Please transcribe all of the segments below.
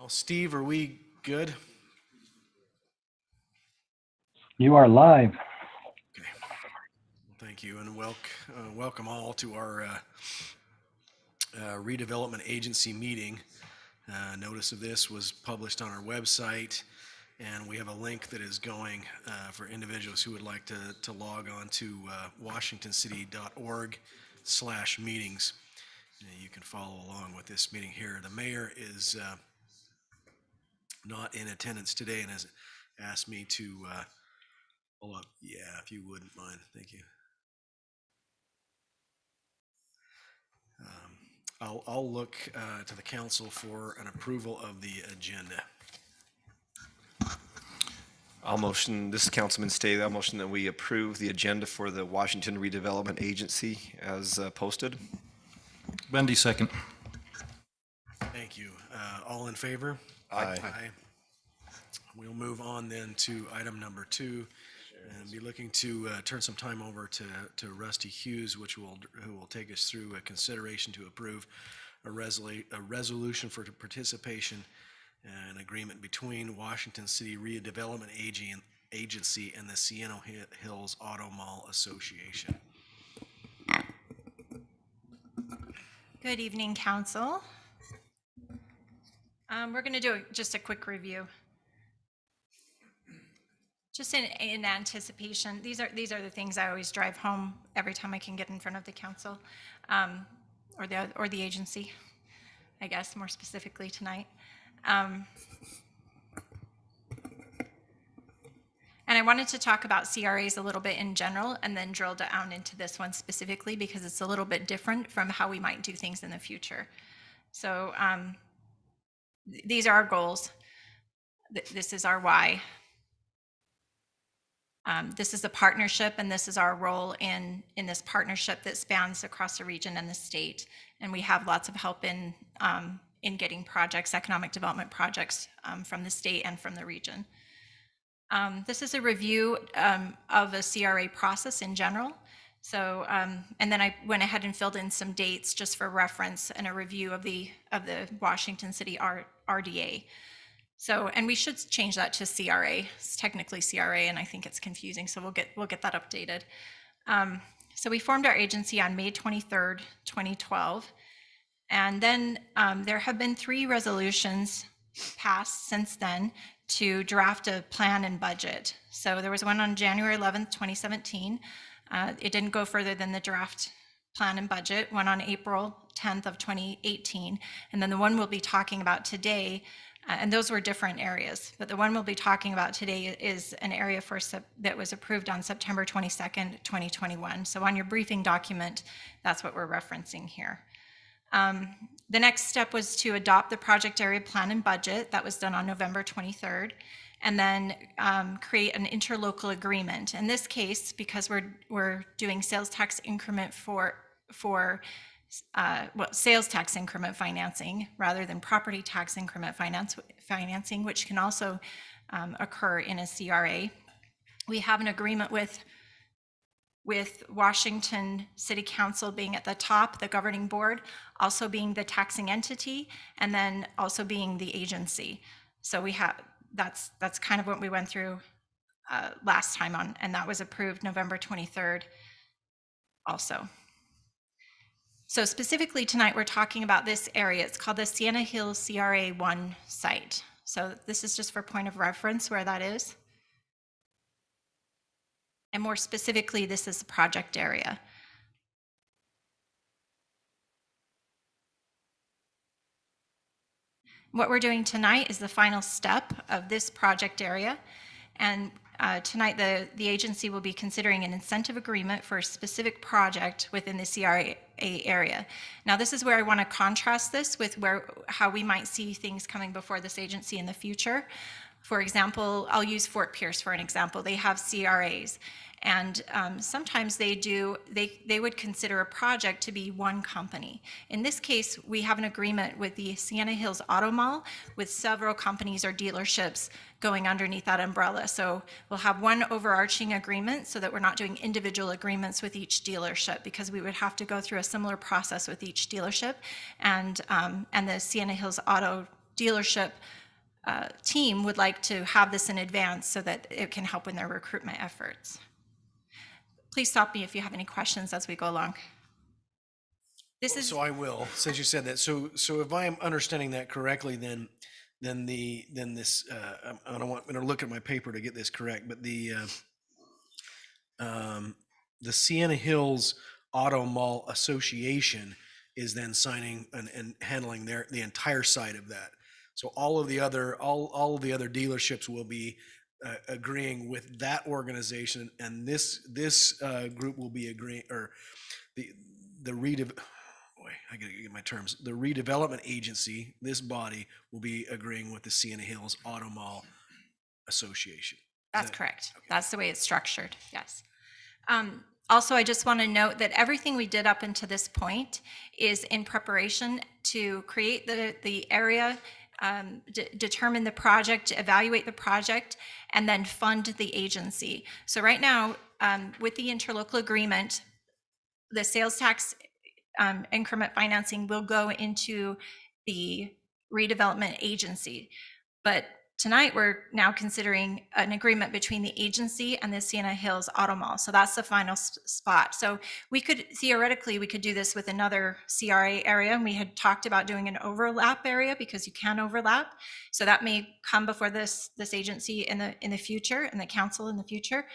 Well, Steve, are we good? You are live. Okay. Well, thank you, and welcome all to our redevelopment agency meeting. Notice of this was published on our website, and we have a link that is going for individuals who would like to log on to washingtoncity.org/meetings. You can follow along with this meeting here. The mayor is not in attendance today and has asked me to hold up. Yeah, if you wouldn't mind. Thank you. I'll look to the council for an approval of the agenda. I'll motion, this is Councilman Staley, I'll motion that we approve the agenda for the Washington Redevelopment Agency as posted. Bendy, second. Thank you. All in favor? Aye. We'll move on then to item number 2 and be looking to turn some time over to Rusty Hughes, who will take us through a consideration to approve a resolution for participation an agreement between Washington City Redevelopment Agency and the Sienna Hills Auto Mall Association. Good evening, Council. We're going to do just a quick review. Just in anticipation, these are the things I always drive home every time I can get in front of the council, or the agency, I guess more specifically tonight. And I wanted to talk about CRAs a little bit in general and then drill down into this one specifically because it's a little bit different from how we might do things in the future. So these are our goals. This is our why. This is a partnership, and this is our role in this partnership that spans across the region and the state. And we have lots of help in getting projects, economic development projects from the state and from the region. This is a review of a CRA process in general. So, and then I went ahead and filled in some dates just for reference and a review of the Washington City RDA. So, and we should change that to CRA. It's technically CRA, and I think it's confusing. So we'll get that updated. So we formed our agency on May 23rd, 2012. And then there have been 3 resolutions passed since then to draft a plan and budget. So there was one on January 11th, 2017. It didn't go further than the draft plan and budget, one on April 10th of 2018. And then the one we'll be talking about today, and those were different areas, but the one we'll be talking about today is an area that was approved on September 22nd, 2021. So on your briefing document, that's what we're referencing here. The next step was to adopt the project area plan and budget. That was done on November 23rd. And then create an interlocal agreement. In this case, because we're doing sales tax increment sales tax increment financing rather than property tax increment financing, which can also occur in a CRA. We have an agreement with Washington City Council being at the top, the governing board, also being the taxing entity, and then also being the agency. So we have, that's kind of what we went through last time on, and that was approved November 23rd also. So specifically tonight, we're talking about this area. It's called the Sienna Hills CRA 1 site. So this is just for point of reference where that is. And more specifically, this is the project area. What we're doing tonight is the final step of this project area. And tonight, the agency will be considering an incentive agreement for a specific project within the CRA area. Now, this is where I want to contrast this with how we might see things coming before this agency in the future. For example, I'll use Fort Pierce for an example. They have CRAs. And sometimes they would consider a project to be one company. In this case, we have an agreement with the Sienna Hills Auto Mall with several companies or dealerships going underneath that umbrella. So we'll have one overarching agreement so that we're not doing individual agreements with each dealership, because we would have to go through a similar process with each dealership. And the Sienna Hills Auto dealership team would like to have this in advance so that it can help in their recruitment efforts. Please stop me if you have any questions as we go along. This is So I will, since you said that. So if I am understanding that correctly, then this, I don't want, I'm gonna look at my paper to get this correct, but the Sienna Hills Auto Mall Association is then signing and handling the entire side of that. So all of the other dealerships will be agreeing with that organization, and this group will be agreeing, or the I gotta get my terms. The redevelopment agency, this body, will be agreeing with the Sienna Hills Auto Mall Association. That's correct. That's the way it's structured, yes. Also, I just want to note that everything we did up until this point is in preparation to create the area, determine the project, evaluate the project, and then fund the agency. So right now, with the interlocal agreement, the sales tax increment financing will go into the redevelopment agency. But tonight, we're now considering an agreement between the agency and the Sienna Hills Auto Mall. So that's the final spot. So we could, theoretically, we could do this with another CRA area. And we had talked about doing an overlap area because you can overlap. So that may come before this agency in the future, and the council in the future.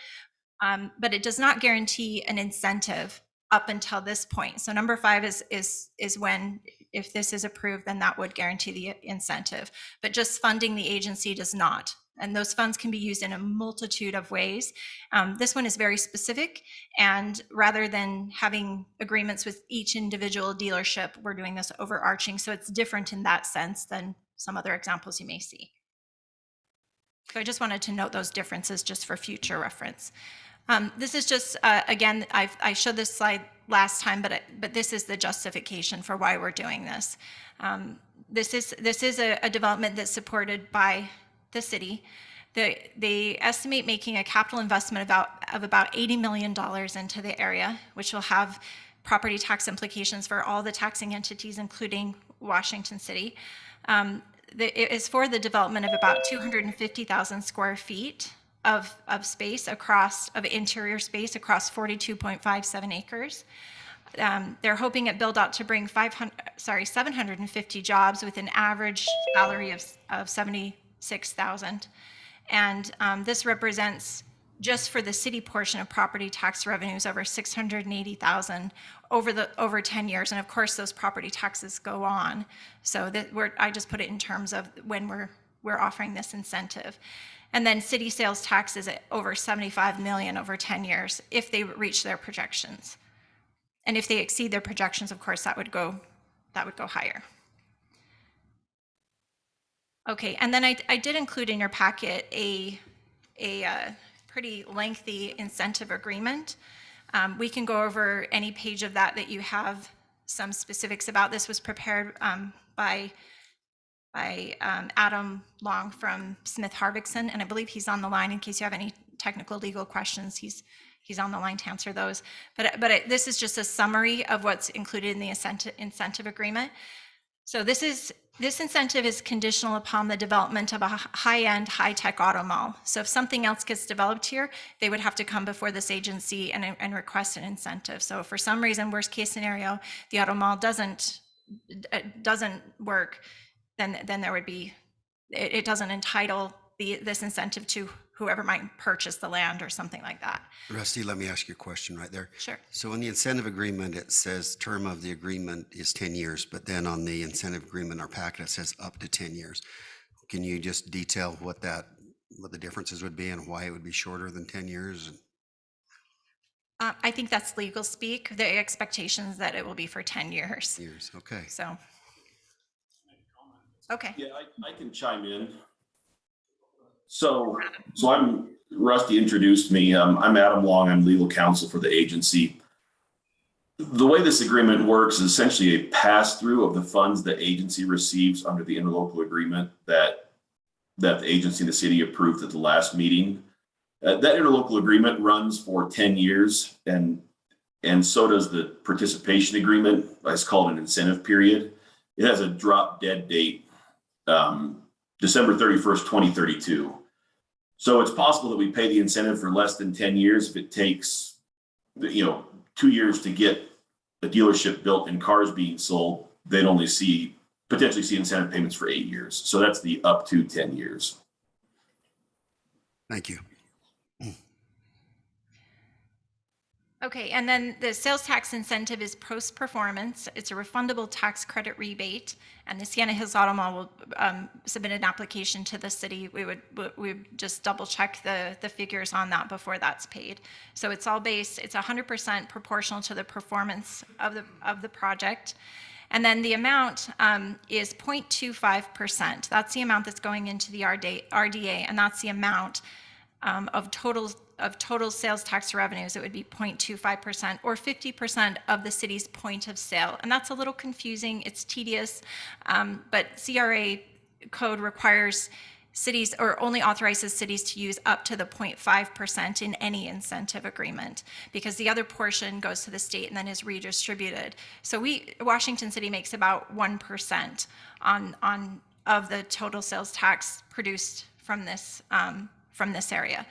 But it does not guarantee an incentive up until this point. So number 5 is when, if this is approved, then that would guarantee the incentive. But just funding the agency does not. And those funds can be used in a multitude of ways. This one is very specific. And rather than having agreements with each individual dealership, we're doing this overarching. So it's different in that sense than some other examples you may see. So I just wanted to note those differences just for future reference. This is just, again, I showed this slide last time, but this is the justification for why we're doing this. This is a development that's supported by the city. They estimate making a capital investment of about $80 million into the area, which will have property tax implications for all the taxing entities, including Washington City. It is for the development of about 250,000 square feet of space of interior space across 42.57 acres. They're hoping at build out to bring 750 jobs with an average salary of 76,000. And this represents, just for the city portion of property tax revenues, over 680,000 over 10 years. And of course, those property taxes go on. So I just put it in terms of when we're offering this incentive. And then city sales tax is at over 75 million over 10 years if they reach their projections. And if they exceed their projections, of course, that would go higher. Okay, and then I did include in your packet a pretty lengthy incentive agreement. We can go over any page of that you have some specifics about. This was prepared by Adam Long from Smith Harvickson, and I believe he's on the line in case you have any technical legal questions. He's on the line to answer those. But this is just a summary of what's included in the incentive agreement. So this incentive is conditional upon the development of a high-end, high-tech auto mall. So if something else gets developed here, they would have to come before this agency and request an incentive. So if for some reason, worst case scenario, the auto mall doesn't work, then there would be, it doesn't entitle this incentive to whoever might purchase the land or something like that. Rusty, let me ask you a question right there. Sure. So in the incentive agreement, it says term of the agreement is 10 years, but then on the incentive agreement, our packet, it says up to 10 years. Can you just detail what the differences would be and why it would be shorter than 10 years? I think that's legal speak. The expectation is that it will be for 10 years. Okay. So. Okay. Yeah, I can chime in. So I'm, Rusty introduced me. I'm Adam Long. I'm legal counsel for the agency. The way this agreement works is essentially a pass-through of the funds the agency receives under the interlocal agreement that the agency and the city approved at the last meeting. That interlocal agreement runs for 10 years, and so does the participation agreement. It's called an incentive period. It has a drop dead date December 31st, 2032. So it's possible that we pay the incentive for less than 10 years if it takes, 2 years to get a dealership built and cars being sold. They'd only potentially see incentive payments for 8 years. So that's the up to 10 years. Thank you. Okay, and then the sales tax incentive is post-performance. It's a refundable tax credit rebate, and the Sienna Hills Auto Mall will submit an application to the city. We would just double check the figures on that before that's paid. So it's all based, it's 100% proportional to the performance of the project. And then the amount is 0.25%. That's the amount that's going into the RDA, and that's the amount of total sales tax revenues. It would be 0.25% or 50% of the city's point of sale. And that's a little confusing. It's tedious, but CRA code requires cities, or only authorizes cities to use up to the 0.5% in any incentive agreement, because the other portion goes to the state and then is redistributed. So Washington City makes about 1% of the total sales tax produced from this area.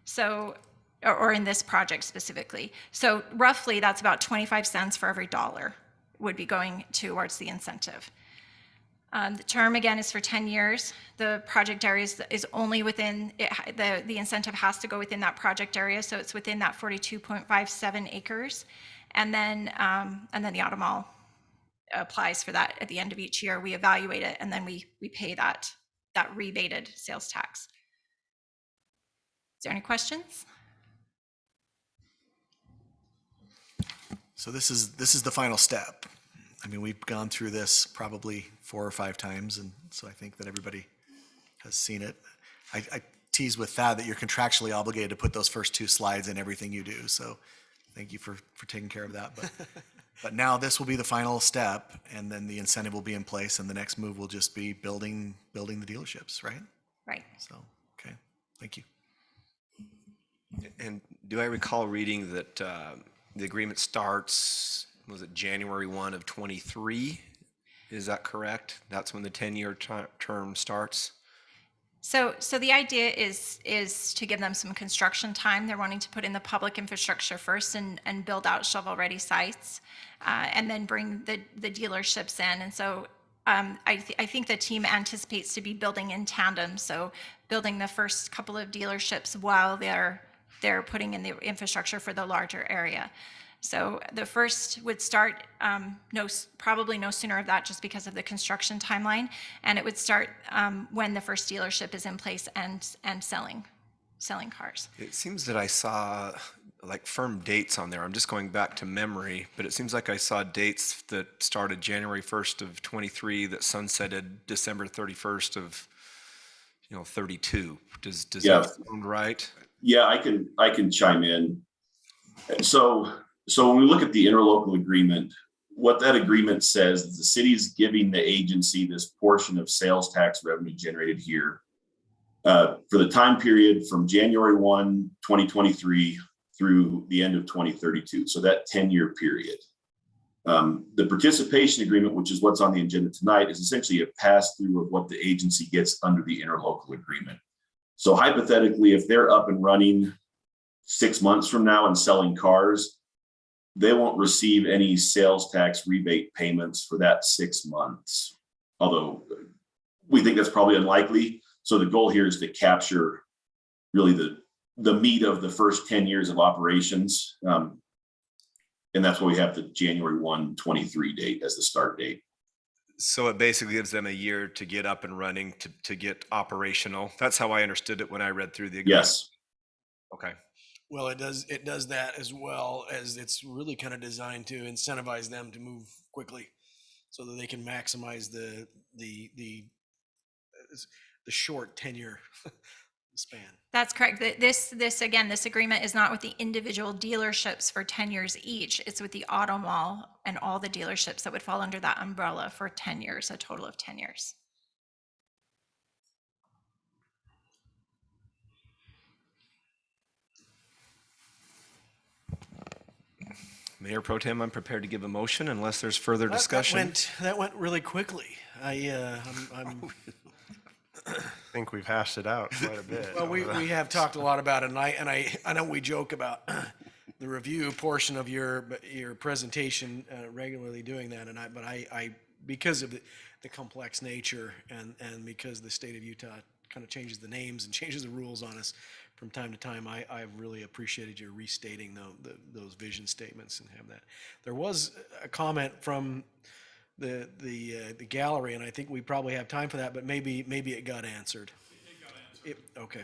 So, or in this project specifically. So roughly that's about 25 cents for every dollar would be going towards the incentive. The term again is for 10 years. The project area is only within, the incentive has to go within that project area. So it's within that 42.57 acres. And then the auto mall applies for that at the end of each year. We evaluate it and then we pay that rebated sales tax. Is there any questions? So this is the final step. I mean, we've gone through this probably 4 or 5 times, and so I think that everybody has seen it. I tease with that you're contractually obligated to put those first 2 slides in everything you do. So thank you for taking care of that. But now this will be the final step, and then the incentive will be in place, and the next move will just be building the dealerships, right? Right. So, okay, thank you. And do I recall reading that the agreement starts, was it January 1 of 23? Is that correct? That's when the 10-year term starts? So the idea is to give them some construction time. They're wanting to put in the public infrastructure first and build out shovel-ready sites, and then bring the dealerships in. And so I think the team anticipates to be building in tandem. So building the first couple of dealerships while they're putting in the infrastructure for the larger area. So the first would start probably no sooner of that, just because of the construction timeline, and it would start when the first dealership is in place and selling cars. It seems that I saw like firm dates on there. I'm just going back to memory, but it seems like I saw dates that started January 1st of 23 that sunsetted December 31st of 32. Does that sound right? Yeah, I can chime in. So when we look at the interlocal agreement, what that agreement says is the city is giving the agency this portion of sales tax revenue generated here for the time period from January 1, 2023 through the end of 2032. So that 10-year period. The participation agreement, which is what's on the agenda tonight, is essentially a pass-through of what the agency gets under the interlocal agreement. So hypothetically, if they're up and running 6 months from now and selling cars, they won't receive any sales tax rebate payments for that 6 months. Although we think that's probably unlikely. So the goal here is to capture really the meat of the first 10 years of operations. And that's why we have the January 1, 23 date as the start date. So it basically gives them a year to get up and running, to get operational. That's how I understood it when I read through the agreement. Yes. Okay. Well, it does that, as well as it's really kind of designed to incentivize them to move quickly, so that they can maximize the short tenure span. That's correct. This agreement is not with the individual dealerships for 10 years each. It's with the auto mall and all the dealerships that would fall under that umbrella for 10 years, a total of 10 years. Mayor Pro Tem, I'm prepared to give a motion unless there's further discussion. That went really quickly. I'm think we've hashed it out quite a bit. Well, we have talked a lot about it, and I know we joke about the review portion of your presentation, regularly doing that, but I because of the complex nature and because the state of Utah kind of changes the names and changes the rules on us from time to time, I've really appreciated your restating those vision statements and have that. There was a comment from the gallery, and I think we probably have time for that, but maybe it got answered. It got answered. Okay. I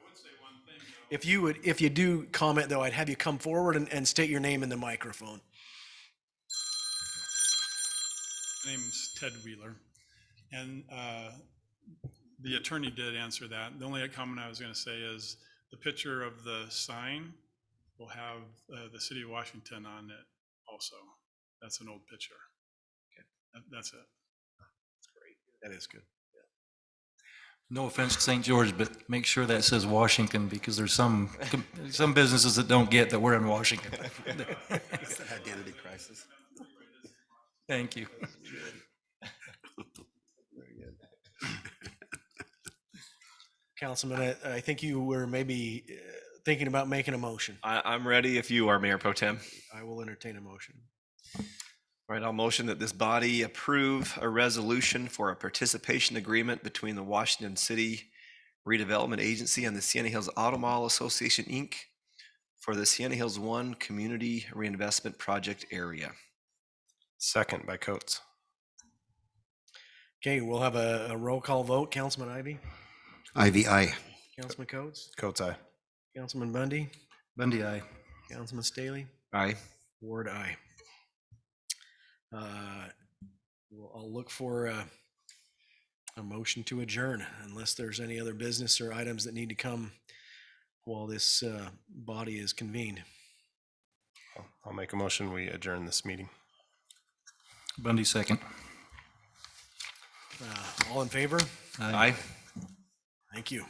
would say one thing, though. If you do comment, though, I'd have you come forward and state your name in the microphone. My name's Ted Wheeler, and the attorney did answer that. The only comment I was going to say is the picture of the sign will have the city of Washington on it also. That's an old picture. Okay. That's it. That is good. No offense to St. George, but make sure that says Washington, because there's some businesses that don't get that we're in Washington. It's an identity crisis. Thank you. Councilman, I think you were maybe thinking about making a motion. I'm ready if you are, Mayor Pro Tem. I will entertain a motion. All right, I'll motion that this body approve a resolution for a participation agreement between the Washington City Redevelopment Agency and the Sienna Hills Auto Mall Association, Inc. for the Sienna Hills 1 Community Reinvestment Project area. Second by Coates. Okay, we'll have a roll call vote. Councilman Ivy, Ivy, aye. Councilman Coates, Coates, aye. Councilman Bundy, Bundy, aye. Councilman Staley, Aye. Ward, aye. I'll look for a motion to adjourn unless there's any other business or items that need to come while this body is convened. I'll make a motion, we adjourn this meeting. Bundy, second. All in favor? Aye. Thank you.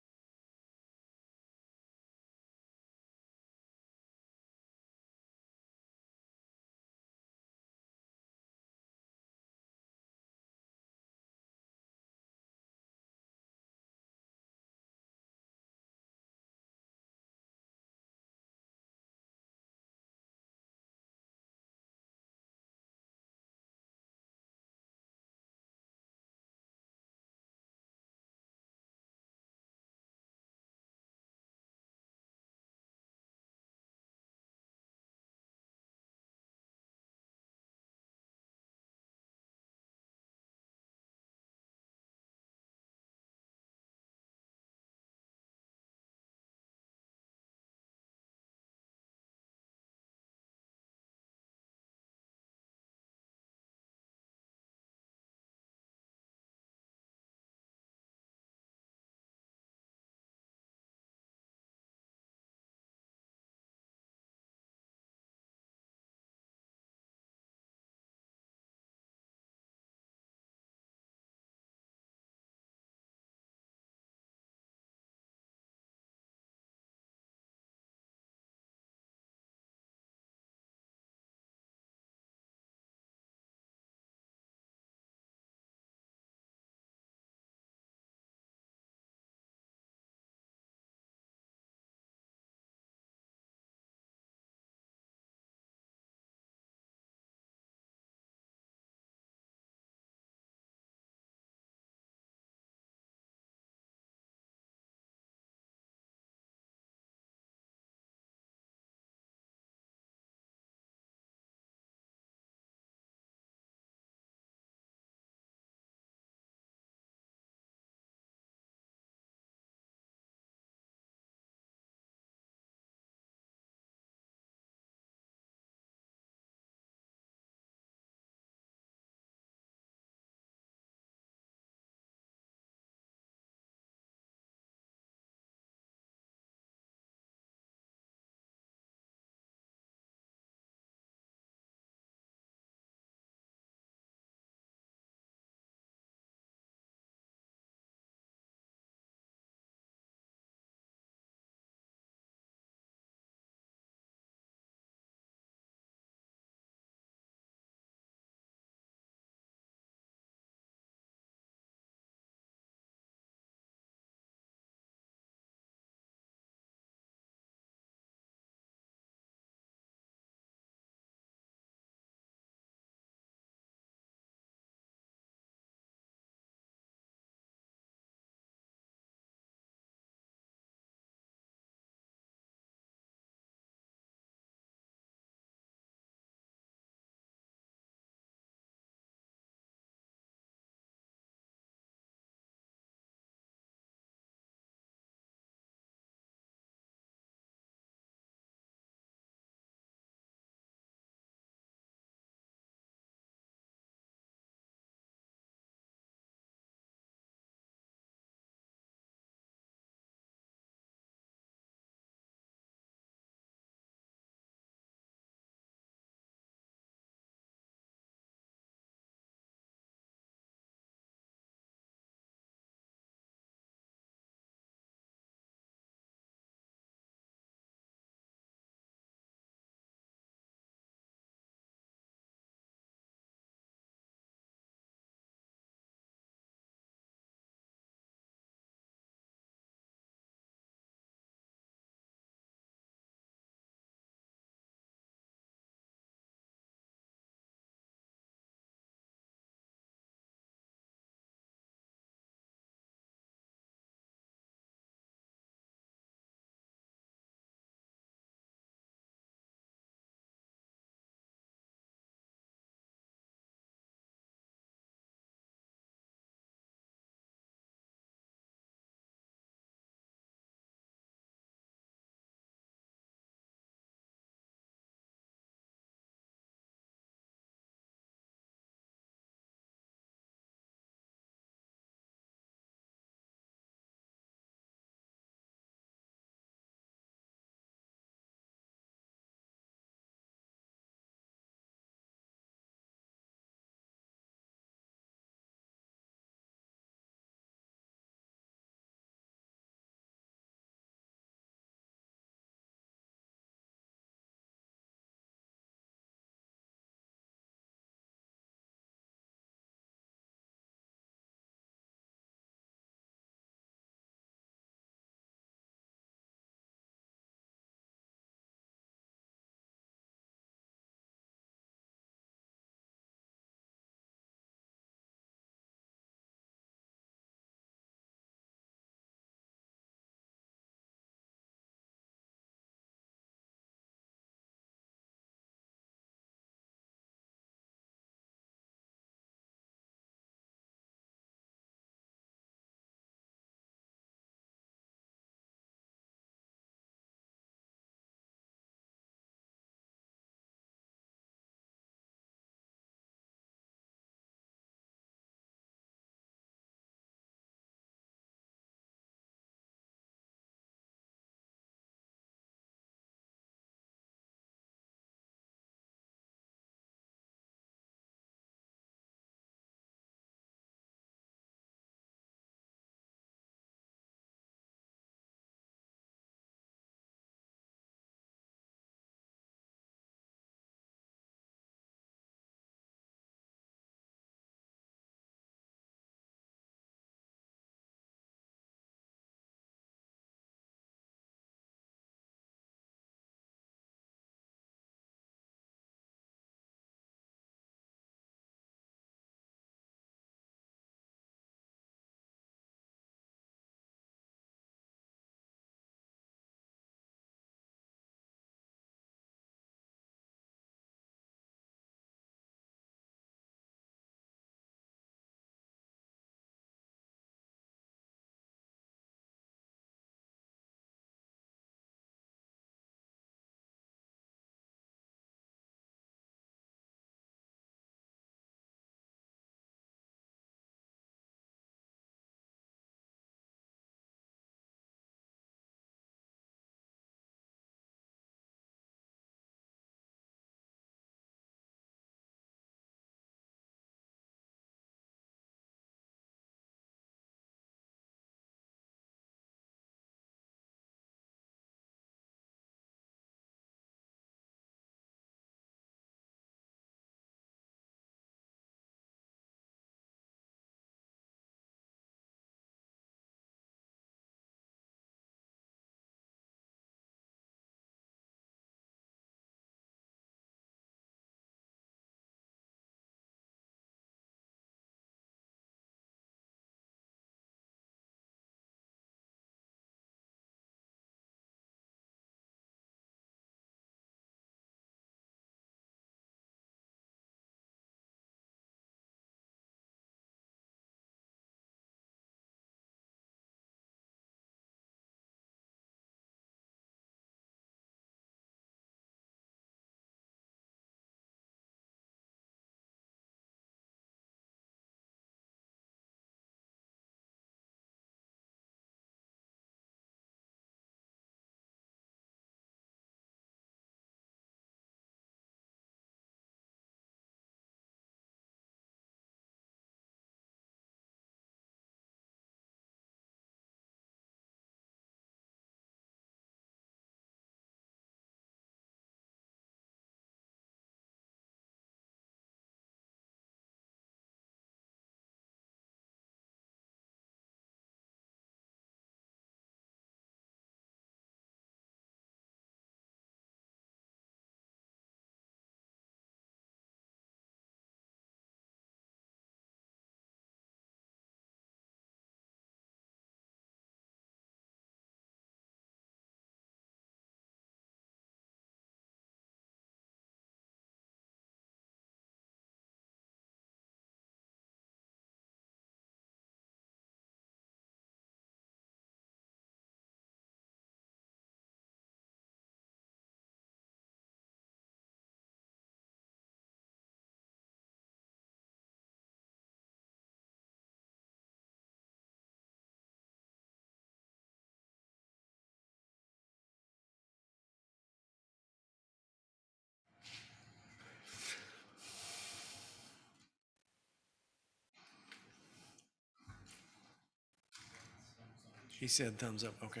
He said thumbs up, okay.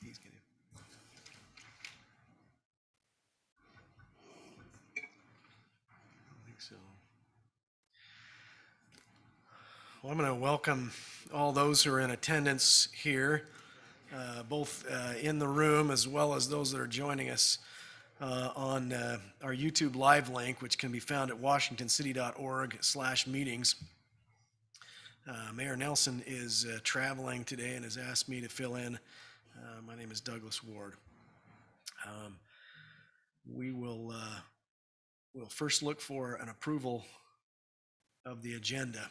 He's gonna. I think so. Well, I'm going to welcome all those who are in attendance here, both in the room as well as those that are joining us on our YouTube live link, which can be found at washingtoncity.org/meetings. Mayor Nelson is traveling today and has asked me to fill in. My name is Douglas Ward. We'll first look for an approval of the agenda.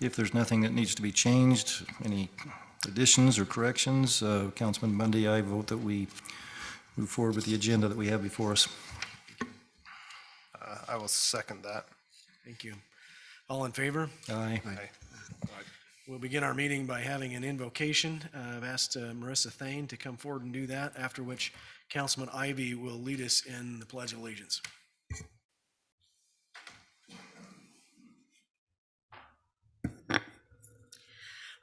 If there's nothing that needs to be changed, any additions or corrections, Councilman Bundy, I vote that we move forward with the agenda that we have before us. I will second that. Thank you. All in favor? Aye. Aye. We'll begin our meeting by having an invocation. I've asked Marissa Thane to come forward and do that, after which Councilman Ivy will lead us in the Pledge of Allegiance.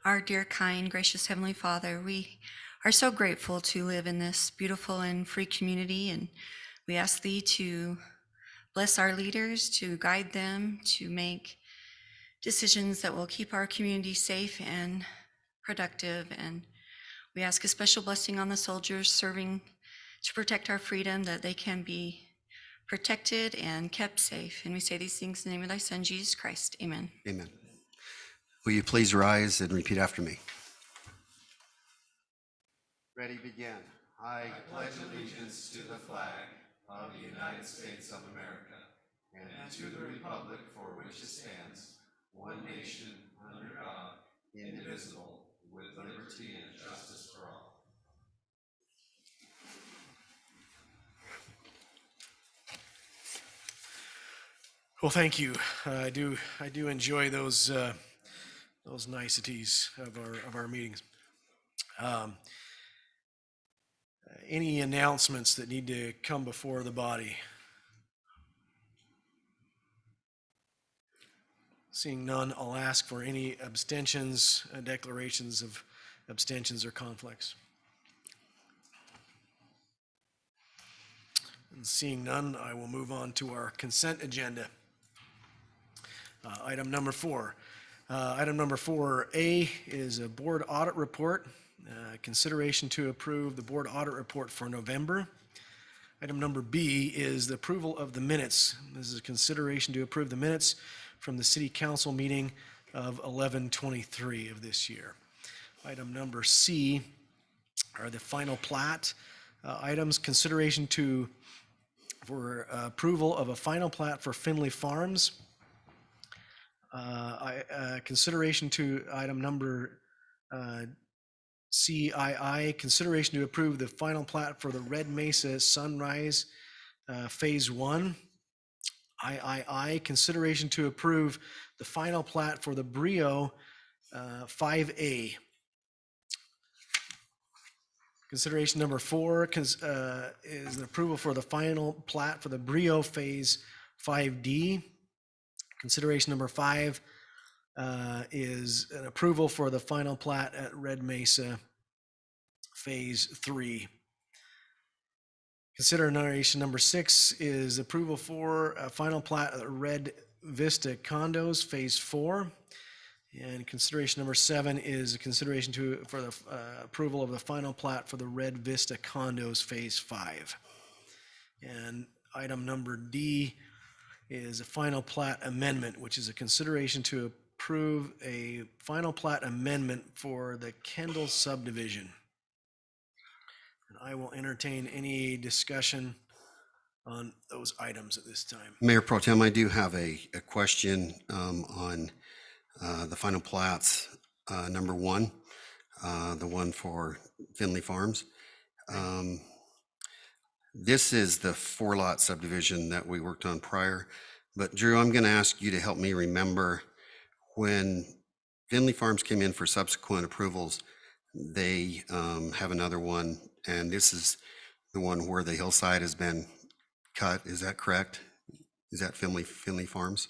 Our dear, kind, gracious Heavenly Father, we are so grateful to live in this beautiful and free community, and we ask Thee to bless our leaders, to guide them, to make decisions that will keep our community safe and productive. And we ask a special blessing on the soldiers serving to protect our freedom, that they can be protected and kept safe. And we say these things in the name of Thy Son, Jesus Christ. Amen. Amen. Will you please rise and repeat after me? Ready, begin. I pledge allegiance to the flag of the United States of America and to the republic for which it stands, one nation, under God, indivisible, with liberty and justice for all. Well, thank you. I do enjoy those niceties of our meetings. Any announcements that need to come before the body? Seeing none, I'll ask for any abstentions, declarations of abstentions or conflicts. And seeing none, I will move on to our consent agenda. Item number 4. Item number 4A is a board audit report. Consideration to approve the board audit report for November. Item number B is the approval of the minutes. This is a consideration to approve the minutes from the City Council meeting of 11/23 of this year. Item number C are the final plat items. Consideration for approval of a final plat for Findlay Farms. Consideration to item number CII, consideration to approve the final plat for the Red Mesa Sunrise Phase 1. III, consideration to approve the final plat for the Brio 5A. Consideration number 4 is an approval for the final plat for the Brio Phase 5D. Consideration number 5 is an approval for the final plat at Red Mesa Phase 3. Consideration number 6 is approval for a final plat at Red Vista Condos Phase 4. And consideration number 7 is a consideration for the approval of the final plat for the Red Vista Condos Phase 5. And item number D is a final plat amendment, which is a consideration to approve a final plat amendment for the Kendall subdivision. And I will entertain any discussion on those items at this time. Mayor Pro Tem, I do have a question on the final plats, number 1, the one for Findlay Farms. This is the 4-lot subdivision that we worked on prior, but Drew, I'm going to ask you to help me remember when Findlay Farms came in for subsequent approvals. They have another one and this is the one where the hillside has been cut. Is that correct? Is that Findlay Farms?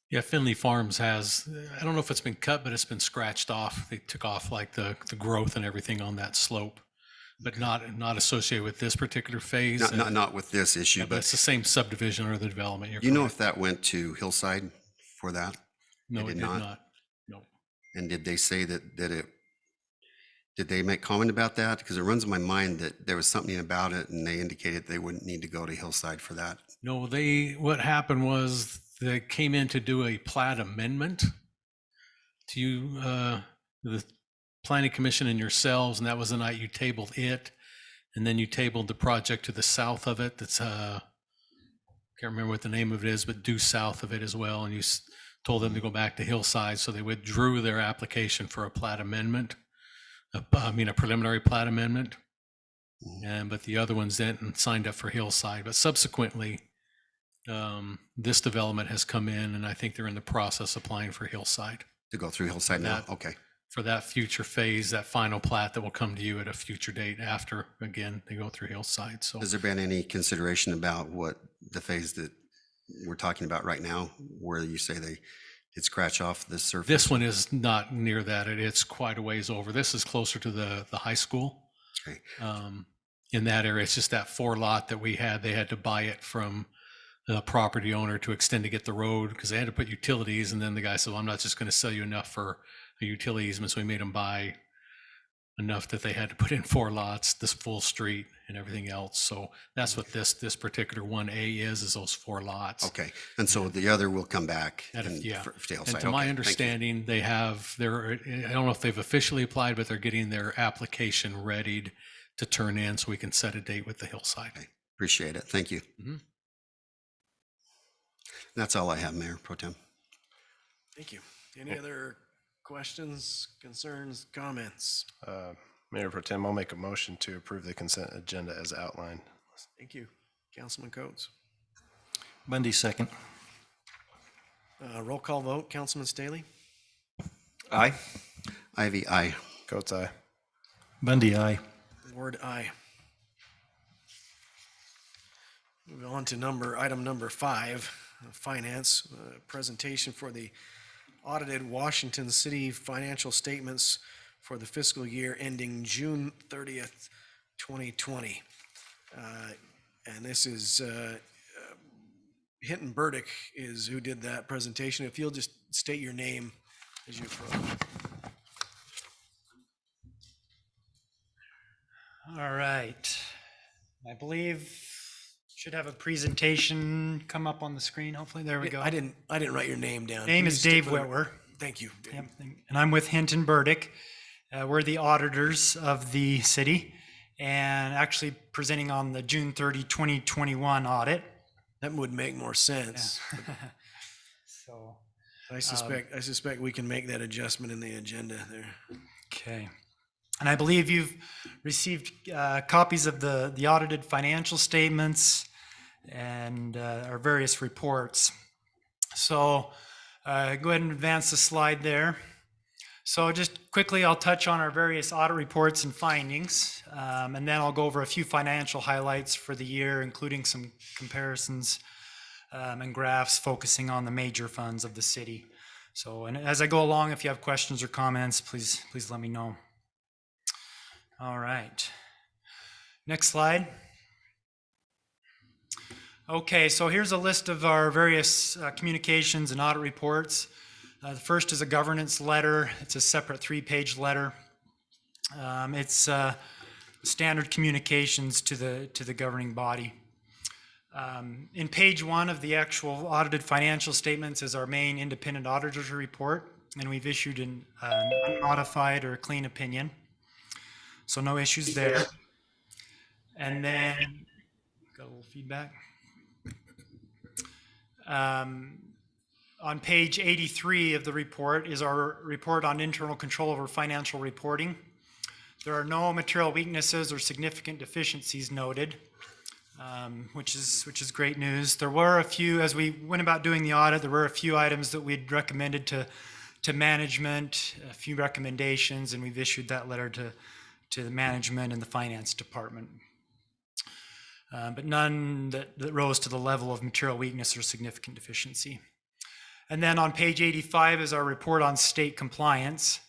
Yeah, Findlay Farms has, I don't know if it's been cut, but it's been scratched off. They took off like the growth and everything on that slope, but not associated with this particular phase. Not with this issue, Yeah, but it's the same subdivision or the development. You're you know correct. if that went to Hillside for that? No, it it did did not? not. No. And did they say that it, did they make comment about that? Because it runs in my mind that there was something about it and they indicated they wouldn't need to go to Hillside for that. No, what happened was they came in to do a plat amendment to the planning commission and yourselves, and that was the night you tabled it. And then you tabled the project to the south of it. That's, can't remember what the name of it is, but due south of it as well. And you told them to go back to Hillside. So they withdrew their application for a plat amendment, a preliminary plat amendment. But the other ones then signed up for Hillside. But subsequently, this development has come in, and I think they're in the process of applying for Hillside. To go through Hillside now? That- Okay. For that future phase, that final plat that will come to you at a future date after, again, they go through Hillside. So Has there been any consideration about what the phase that we're talking about right now, where you say they did scratch off the surface? this one is not near that. It's quite a ways over. This is closer to the high school. Okay. In that area, it's just that 4 lot that we had. They had to buy it from the property owner to extend to get the road because they had to put utilities. And then the guy said, well, I'm not just going to sell you enough for a utility easement. So we made them buy enough that they had to put in 4 lots, this full street and everything else. So that's what this particular 1A is those 4 lots. Okay. And so the other will come back That- and yeah. to Hillside. And to Okay, my thank you. understanding, they have I don't know if they've officially applied, but they're getting their application readied to turn in so we can set a date with the Hillside. Okay. Appreciate it. Thank you. Mhm. That's all I have, Mayor Pro Tem. Thank you. Any other questions, concerns, comments? Mayor Pro Tem, I'll make a motion to approve the consent agenda as outlined. Thank you. Councilman Coates. Bundy, second. Roll call vote, Councilman Staley? Aye. Ivy, aye. Coates, aye. Bundy, aye. Ward, aye. Move on to item number 5, finance, presentation for the audited Washington City financial statements for the fiscal year ending June 30th, 2020. And this is, Hinton Burdick is who did that presentation. If you'll just state your name as you approach. All right. I believe should have a presentation come up on the screen. Hopefully, there we go. I didn't write your name down. Name Can is you Dave stick with it? Whitwer. Thank you. Yep, and I'm with Hinton Burdick. We're the auditors of the city and actually presenting on the June 30, 2021 audit. That would make more sense. So, I suspect we can make that adjustment in the agenda there. okay. And I believe you've received copies of the audited financial statements and our various reports. So go ahead and advance the slide there. So just quickly, I'll touch on our various audit reports and findings, and then I'll go over a few financial highlights for the year, including some comparisons and graphs focusing on the major funds of the city. So, and as I go along, if you have questions or comments, please let me know. All right. Next slide. Okay, so here's a list of our various communications and audit reports. The first is a governance letter. It's a separate 3-page letter. It's standard communications to the governing body. In page 1 of the actual audited financial statements is our main independent auditor's report, and we've issued an unmodified or clean opinion. So no issues there. And then, got a little feedback. On page 83 of the report is our report on internal control over financial reporting. There are no material weaknesses or significant deficiencies noted, which is great news. There were a few, as we went about doing the audit, there were a few items that we'd recommended to management, a few recommendations, and we've issued that letter to to the management and the finance department. But none that rose to the level of material weakness or significant deficiency. And then on page 85 is our report on state compliance.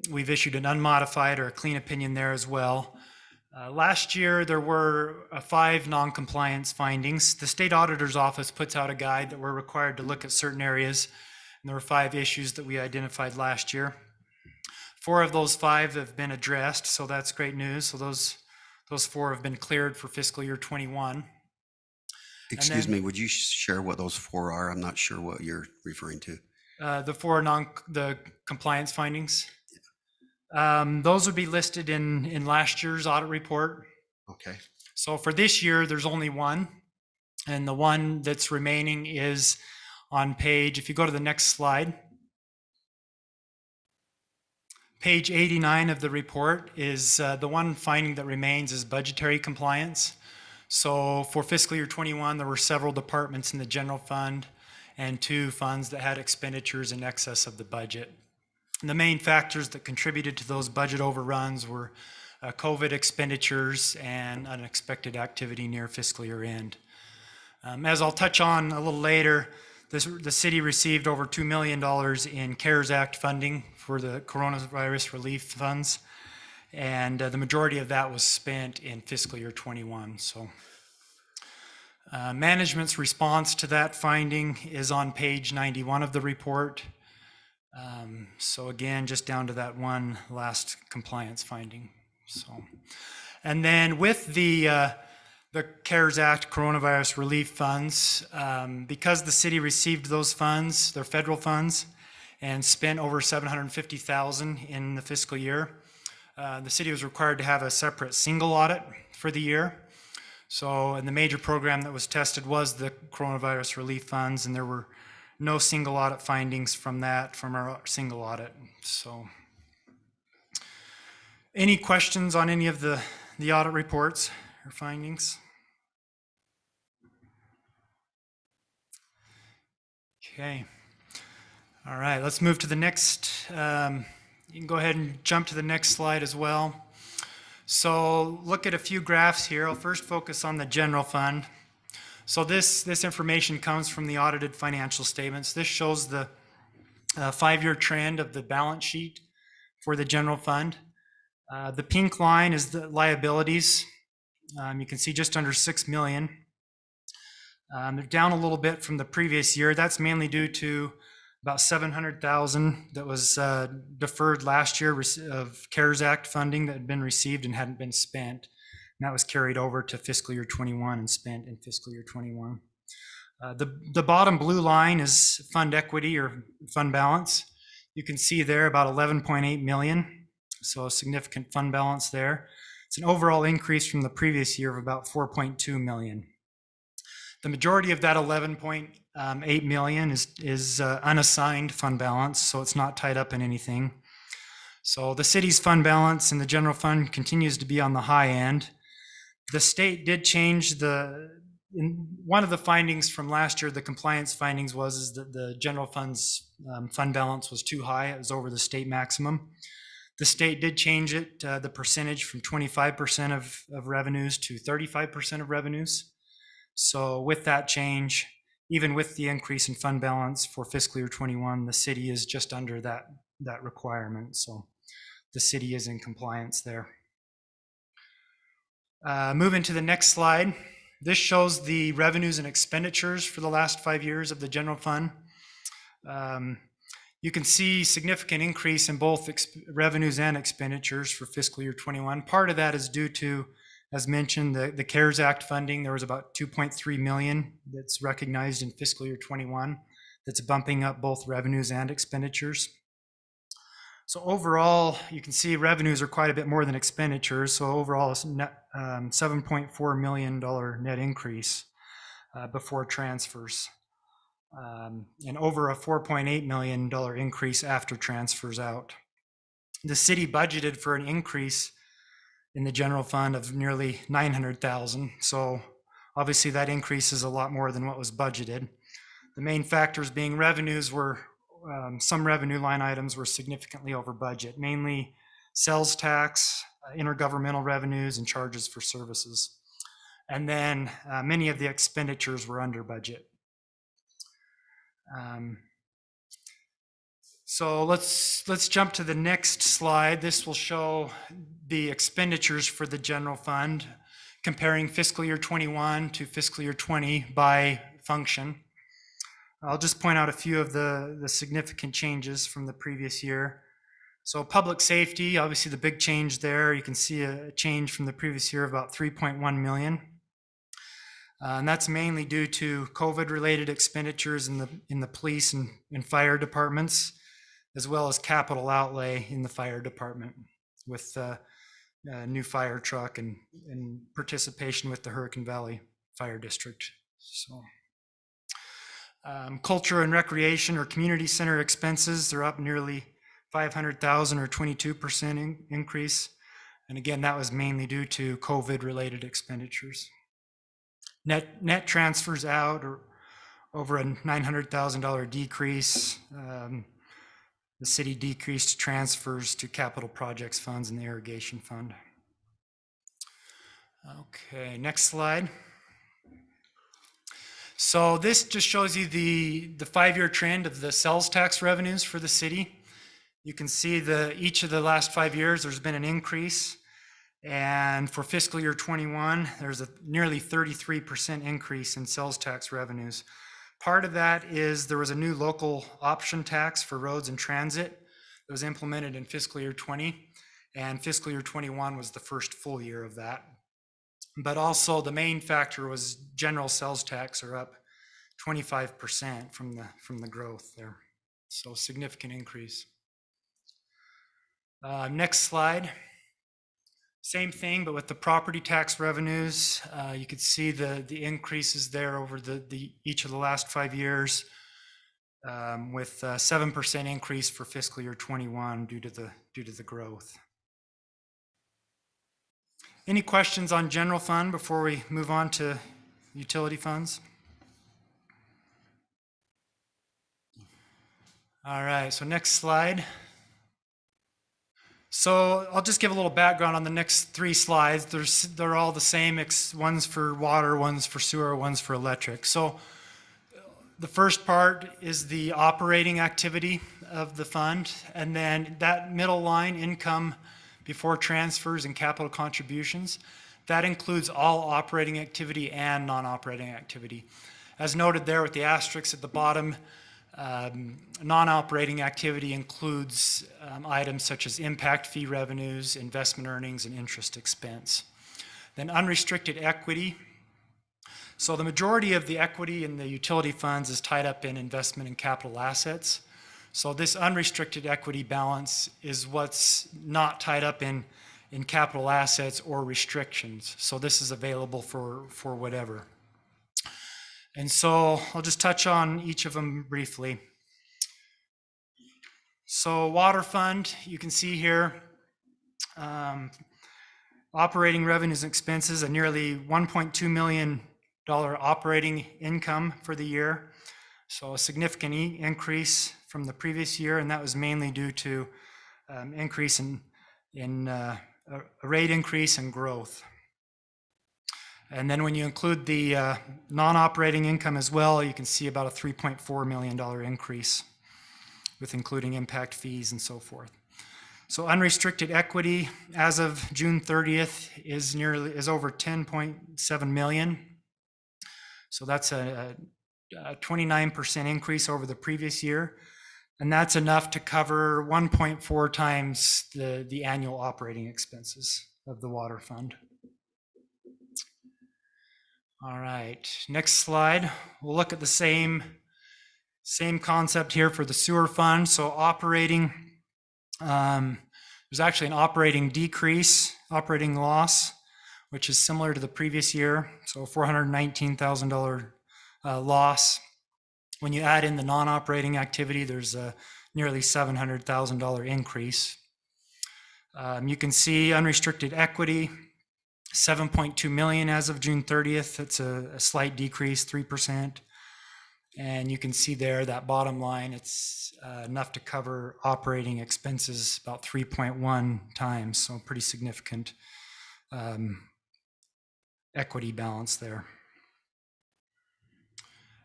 We've issued an unmodified or a clean opinion there as well. Last year, there were 5 non-compliance findings. The state auditor's office puts out a guide that we're required to look at certain areas, and there were 5 issues that we identified last year. 4 of those 5 have been addressed, so that's great news. So those 4 have been cleared for fiscal year 21. Excuse me, would you share what those 4 are? I'm not sure what you're referring to. The 4 the compliance findings. Those would be listed in last year's audit report. Okay. So for this year, there's only 1. And the one that's remaining is on page, if you go to the next slide, page 89 of the report is the one finding that remains is budgetary compliance. So for fiscal year 21, there were several departments in the general fund and 2 funds that had expenditures in excess of the budget. And the main factors that contributed to those budget overruns were COVID expenditures and unexpected activity near fiscal year end. As I'll touch on a little later, the city received over $2 million in CARES Act funding for the coronavirus relief funds, and the majority of that was spent in fiscal year 21. So management's response to that finding is on page 91 of the report. So again, just down to that one last compliance finding. So, and then with the CARES Act coronavirus relief funds, because the city received those funds, they're federal funds, and spent over $750,000 in the fiscal year, the city was required to have a separate single audit for the year. So, and the major program that was tested was the coronavirus relief funds, and there were no single audit findings from our single audit. So, any questions on any of the audit reports or findings? Okay. All right, let's move to the next. You can go ahead and jump to the next slide as well. So look at a few graphs here. I'll first focus on the general fund. So this information comes from the audited financial statements. This shows the 5-year trend of the balance sheet for the general fund. The pink line is the liabilities. You can see just under $6 million. They're down a little bit from the previous year. That's mainly due to about $700,000 that was deferred last year of CARES Act funding that had been received and hadn't been spent. And that was carried over to fiscal year 21 and spent in fiscal year 21. The bottom blue line is fund equity or fund balance. You can see there about 11.8 million. So a significant fund balance there. It's an overall increase from the previous year of about 4.2 million. The majority of that 11.8 million is unassigned fund balance, so it's not tied up in anything. So the city's fund balance in the general fund continues to be on the high end. The state did change one of the findings from last year, the compliance findings is that the general fund's fund balance was too high. It was over the state maximum. The state did change it, the percentage from 25% of revenues to 35% of revenues. So with that change, even with the increase in fund balance for fiscal year 21, the city is just under that requirement. So the city is in compliance there. Moving to the next slide. This shows the revenues and expenditures for the last 5 years of the general fund. You can see significant increase in both revenues and expenditures for fiscal year 21. Part of that is due to, as mentioned, the CARES Act funding. There was about 2.3 million that's recognized in fiscal year 21 that's bumping up both revenues and expenditures. So overall, you can see revenues are quite a bit more than expenditures. So overall, it's $7.4 million net increase before transfers, and over a $4.8 million increase after transfers out. The city budgeted for an increase in the general fund of nearly $900,000. So obviously that increase is a lot more than what was budgeted. The main factors being revenues were, some revenue line items were significantly over budget, mainly sales tax, intergovernmental revenues, and charges for services. And then many of the expenditures were under budget. So let's jump to the next slide. This will show the expenditures for the general fund, comparing fiscal year 21 to fiscal year 20 by function. I'll just point out a few of the significant changes from the previous year. So public safety, obviously the big change there. You can see a change from the previous year of about 3.1 million. And that's mainly due to COVID-related expenditures in the police and fire departments, as well as capital outlay in the fire department with a new fire truck and participation with the Hurricane Valley Fire District. So, culture and recreation or community center expenses, they're up nearly 500,000 or 22% increase. And again, that was mainly due to COVID-related expenditures. Net transfers out or over a $900,000 decrease. The city decreased transfers to capital projects funds and the irrigation fund. Okay, next slide. So this just shows you the 5-year trend of the sales tax revenues for the city. You can see each of the last 5 years there's been an increase. And for fiscal year 21, there's a nearly 33% increase in sales tax revenues. Part of that is there was a new local option tax for roads and transit that was implemented in fiscal year 20, and fiscal year 21 was the first full year of that. But also the main factor was general sales tax are up 25% from the growth there. So significant increase. Next slide. Same thing, but with the property tax revenues, you could see the increases there over each of the last 5 years, with a 7% increase for fiscal year 21 due to the growth. Any questions on general fund before we move on to utility funds? All right, so next slide. So I'll just give a little background on the next 3 slides. They're all the same. One's for water, one's for sewer, one's for electric. So the first part is the operating activity of the fund. And then that middle line, income before transfers and capital contributions, that includes all operating activity and non-operating activity. As noted there with the asterisks at the bottom, non-operating activity includes items such as impact fee revenues, investment earnings, and interest expense. Then unrestricted equity. So the majority of the equity in the utility funds is tied up in investment and capital assets. So this unrestricted equity balance is what's not tied up in capital assets or restrictions. So this is available for whatever. And so I'll just touch on each of them briefly. So water fund, you can see here, operating revenues and expenses, a nearly $1.2 million operating income for the year. So a significant increase from the previous year, and that was mainly due to increase in a rate increase and growth. And then when you include the non-operating income as well, you can see about a $3.4 million increase with including impact fees and so forth. So unrestricted equity as of June 30th is over 10.7 million. So that's a 29% increase over the previous year. And that's enough to cover 1.4 times the annual operating expenses of the water fund. All right, next slide. We'll look at the same concept here for the sewer fund. So operating, there's actually an operating decrease, operating loss, which is similar to the previous year. So $419,000 loss. When you add in the non-operating activity, there's a nearly $700,000 increase. You can see unrestricted equity, 7.2 million as of June 30th. It's a slight decrease, 3%. And you can see there that bottom line, it's enough to cover operating expenses about 3.1 times, so pretty significant equity balance there.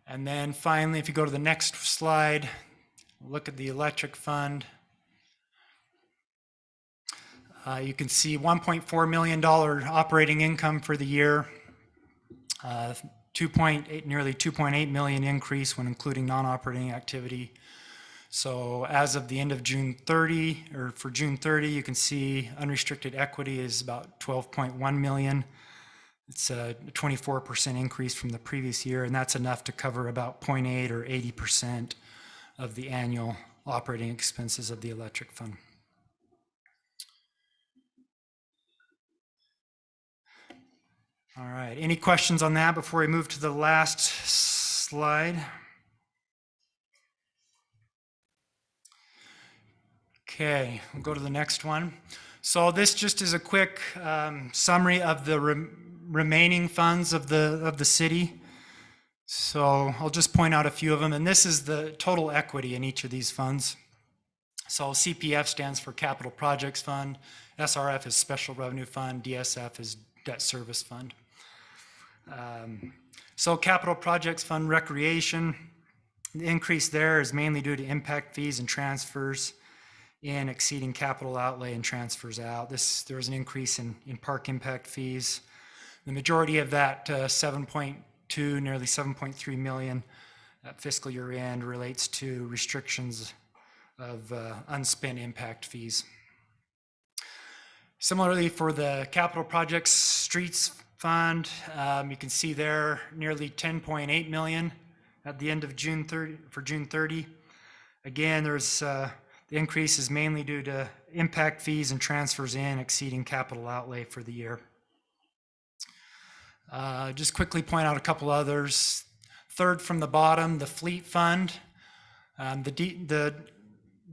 And then finally, if you go to the next slide, look at the electric fund. You can see $1.4 million operating income for the year, nearly 2.8 million increase when including non-operating activity. So as of the end of June 30, or for June 30, you can see unrestricted equity is about 12.1 million. It's a 24% increase from the previous year, and that's enough to cover about 0.8 or 80% of the annual operating expenses of the electric fund. All right, any questions on that before we move to the last slide? Okay, we'll go to the next one. So this just is a quick summary of the remaining funds of the city. So I'll just point out a few of them, and this is the total equity in each of these funds. So CPF stands for Capital Projects Fund, SRF is Special Revenue Fund, DSF is Debt Service Fund. So Capital Projects Fund Recreation, the increase there is mainly due to impact fees and transfers in exceeding capital outlay and transfers out. There was an increase in park impact fees. The majority of that 7.2, nearly 7.3 million at fiscal year end relates to restrictions of unspent impact fees. Similarly, for the Capital Projects Streets Fund, you can see there nearly 10.8 million at the end of June 30. Again, there's the increase is mainly due to impact fees and transfers in exceeding capital outlay for the year. Just quickly point out a couple others. Third from the bottom, the Fleet Fund. The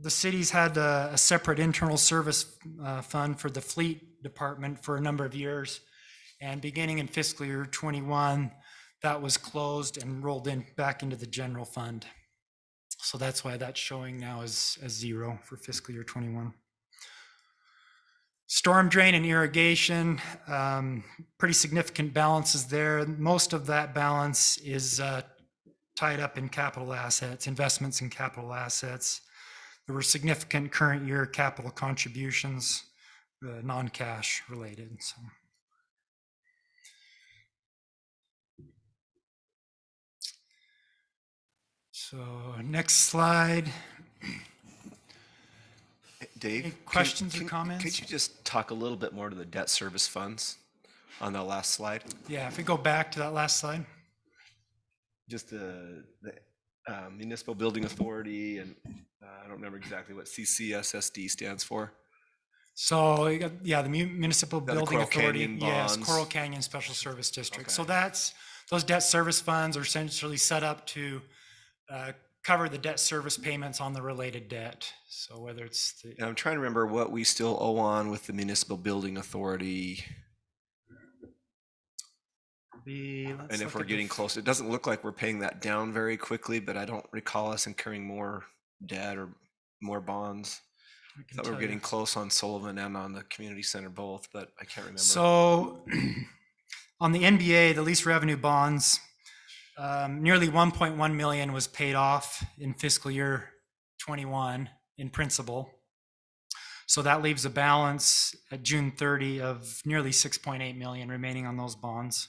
cities had a separate internal service fund for the fleet department for a number of years. And beginning in fiscal year 21, that was closed and rolled back into the general fund. So that's why that's showing now as zero for fiscal year 21. Storm drain and irrigation, pretty significant balances there. Most of that balance is tied up in capital assets, investments in capital assets. There were significant current year capital contributions, non-cash related. So next slide. Dave, Any questions or comments? Could you just talk a little bit more to the debt service funds on the last slide? Yeah, if we go back to that last slide. Just the Municipal Building Authority, and I don't remember exactly what CCSSD stands for. So, yeah, the Municipal Building Coral Authority, Canyon yes, bonds. Coral Canyon Special Service District. Okay. So those debt service funds are essentially set up to cover the debt service payments on the related debt. So whether it's the... And I'm trying to remember what we still owe on with the Municipal Building Authority. And if we're getting close, it doesn't look like we're paying that down very quickly, but I don't recall us incurring more debt or more bonds. I thought we were getting close on Sullivan and on the community center both, but I can't remember. So on the NBA, the lease revenue bonds, nearly 1.1 million was paid off in fiscal year 21 in principal. So that leaves a balance at June 30 of nearly 6.8 million remaining on those bonds.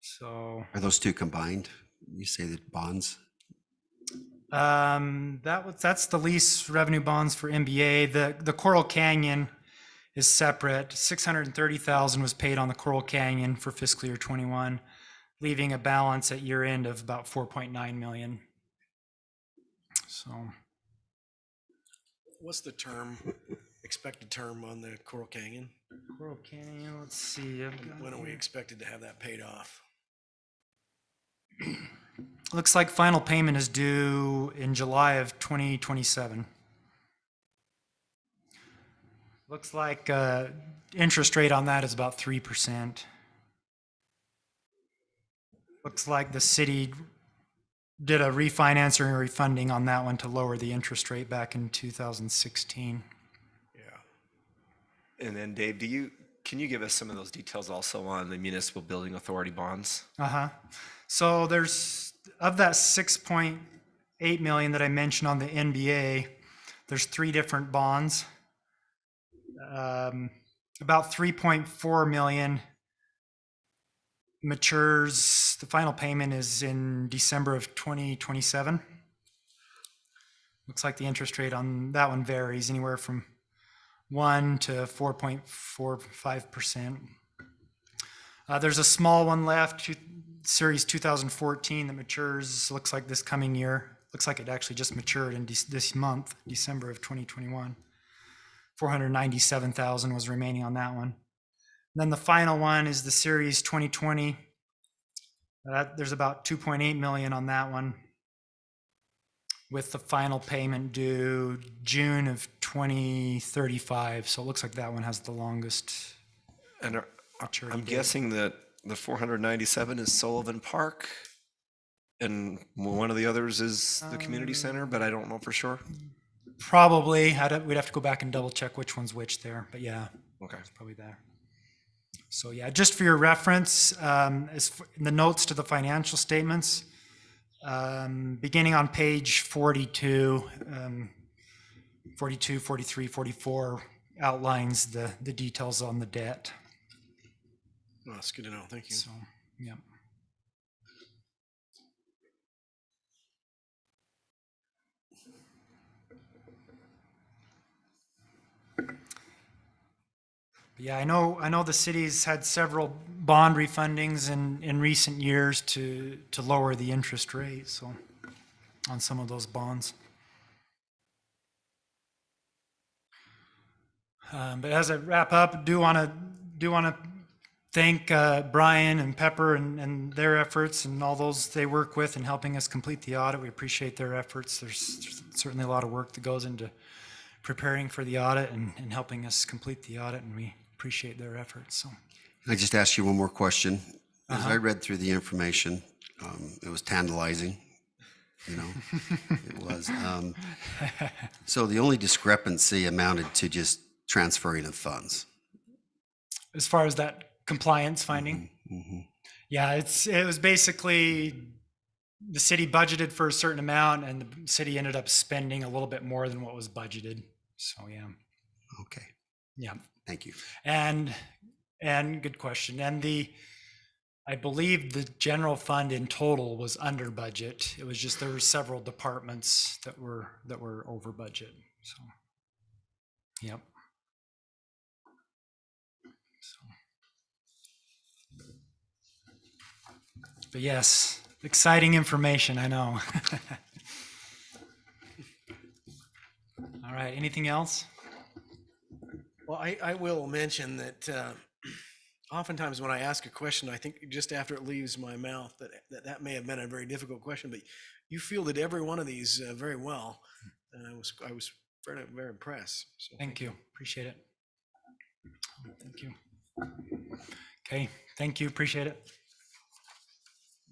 So Are those two combined? You say that bonds? that's the lease revenue bonds for NBA. The Coral Canyon is separate. 630,000 was paid on the Coral Canyon for fiscal year 21, leaving a balance at year end of about 4.9 million. So What's the expected term on the Coral Canyon? Coral Canyon, let's see. When are we expected to have that paid off? Looks like final payment is due in July of 2027. Looks like interest rate on that is about 3%. Looks like the city did a refinance or refunding on that one to lower the interest rate back in 2016. Yeah. And then Dave, can you give us some of those details also on the municipal building authority bonds? So there's, of that 6.8 million that I mentioned on the NBA, there's 3 different bonds. About 3.4 million matures, the final payment is in December of 2027. Looks like the interest rate on that one varies anywhere from 1 to 4.45%. There's a small one left, Series 2014, that matures, looks like this coming year. Looks like it actually just matured in this month, December of 2021. 497,000 was remaining on that one. Then the final one is the Series 2020. There's about 2.8 million on that one, with the final payment due June of 2035. So it looks like that one has the longest And maturity I'm date. guessing that the 497 is Sullivan Park, and one of the others is the community center, but I don't know for sure. Probably. We'd have to go back and double check which one's which there, but yeah, Okay. it's probably there. So yeah, just for your reference, in the notes to the financial statements, beginning on page 42, 42, 43, 44 outlines the details on the debt. Oh, that's good to know. Thank you. So, yeah. Yeah, I know the city's had several bond refundings in recent years to lower the interest rate, so on some of those bonds. But as I wrap up, do want to thank Brian and Pepper and their efforts and all those they work with in helping us complete the audit. We appreciate their efforts. There's certainly a lot of work that goes into preparing for the audit and helping us complete the audit, and we appreciate their efforts. So, Can I just ask you one more question? As I read through the information, it was tantalizing, it was. So the only discrepancy amounted to just transferring of funds. as far as that compliance finding, yeah, it was basically the city budgeted for a certain amount, and the city ended up spending a little bit more than what was budgeted. So yeah, Okay, yeah. thank you. And good question. And I believe the general fund in total was under budget. It was just there were several departments that were over budget. So, yep. So, but yes, exciting information, I know. All right. Anything else? Well, I will mention that oftentimes when I ask a question, I think just after it leaves my mouth that may have been a very difficult question, but you fielded every one of these very well, and I was very, very impressed. So Thank you. Appreciate it. Thank you. Okay. Thank you. Appreciate it.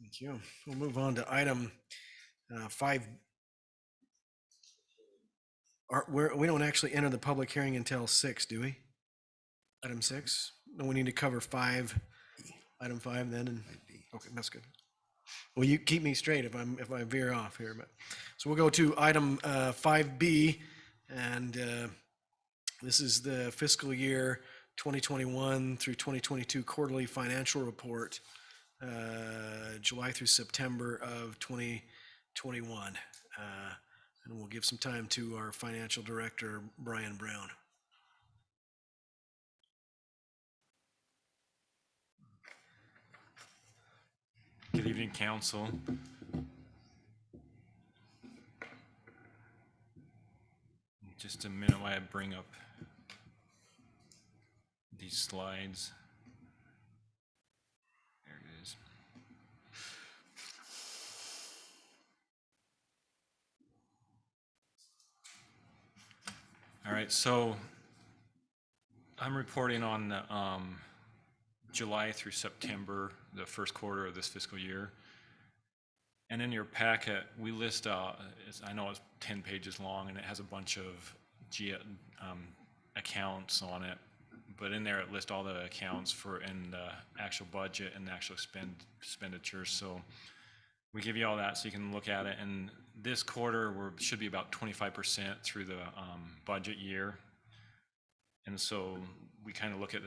Thank you. We'll move on to item 5. We don't actually enter the public hearing until 6, do we? Item 6? No, we need to cover 5, item 5 then, and, okay, that's good. Well, you keep me straight if I veer off here, but, so we'll go to item 5B, and this is the fiscal year 2021 through 2022 quarterly financial report, July through September of 2021. And we'll give some time to our financial director, Brian Brown. Good evening, council. Just a minute while I bring up these slides. There it is. All right, so I'm reporting on the July through September, the first quarter of this fiscal year. And in your packet, we list, I know it's 10 pages long, and it has a bunch of accounts on it. But in there, it lists all the accounts in the actual budget and the actual expenditures. So we give you all that so you can look at it. And this quarter, should be about 25% through the budget year. And so we kind of look at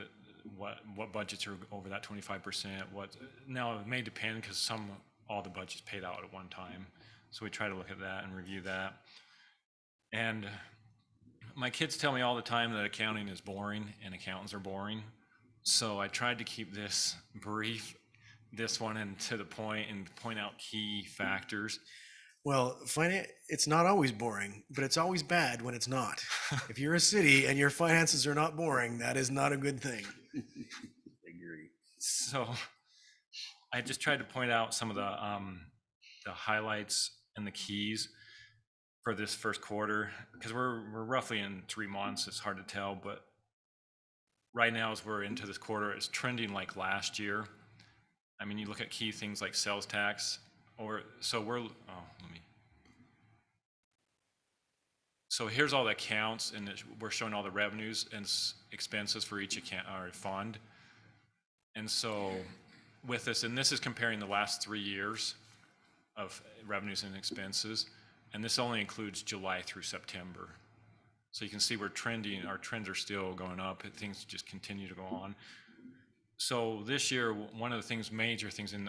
what budgets are over that 25%. Now it may depend because all the budgets paid out at one time. So we try to look at that and review that. And my kids tell me all the time that accounting is boring and accountants are boring. So I tried to keep this brief, this one, and to the point, and point out key factors. Well, it's not always boring, but it's always bad when it's not. If you're a city and your finances are not boring, that is not a good thing. Agree. So I just tried to point out some of the highlights and the keys for this first quarter, because we're roughly in 3 months. It's hard to tell, but right now as we're into this quarter, it's trending like last year. I mean, you look at key things like sales tax, so here's all the accounts, and we're showing all the revenues and expenses for each account or fund. And so with this, and this is comparing the last 3 years of revenues and expenses. And this only includes July through September. So you can see we're trending, our trends are still going up, things just continue to go on. So this year, one of the major things in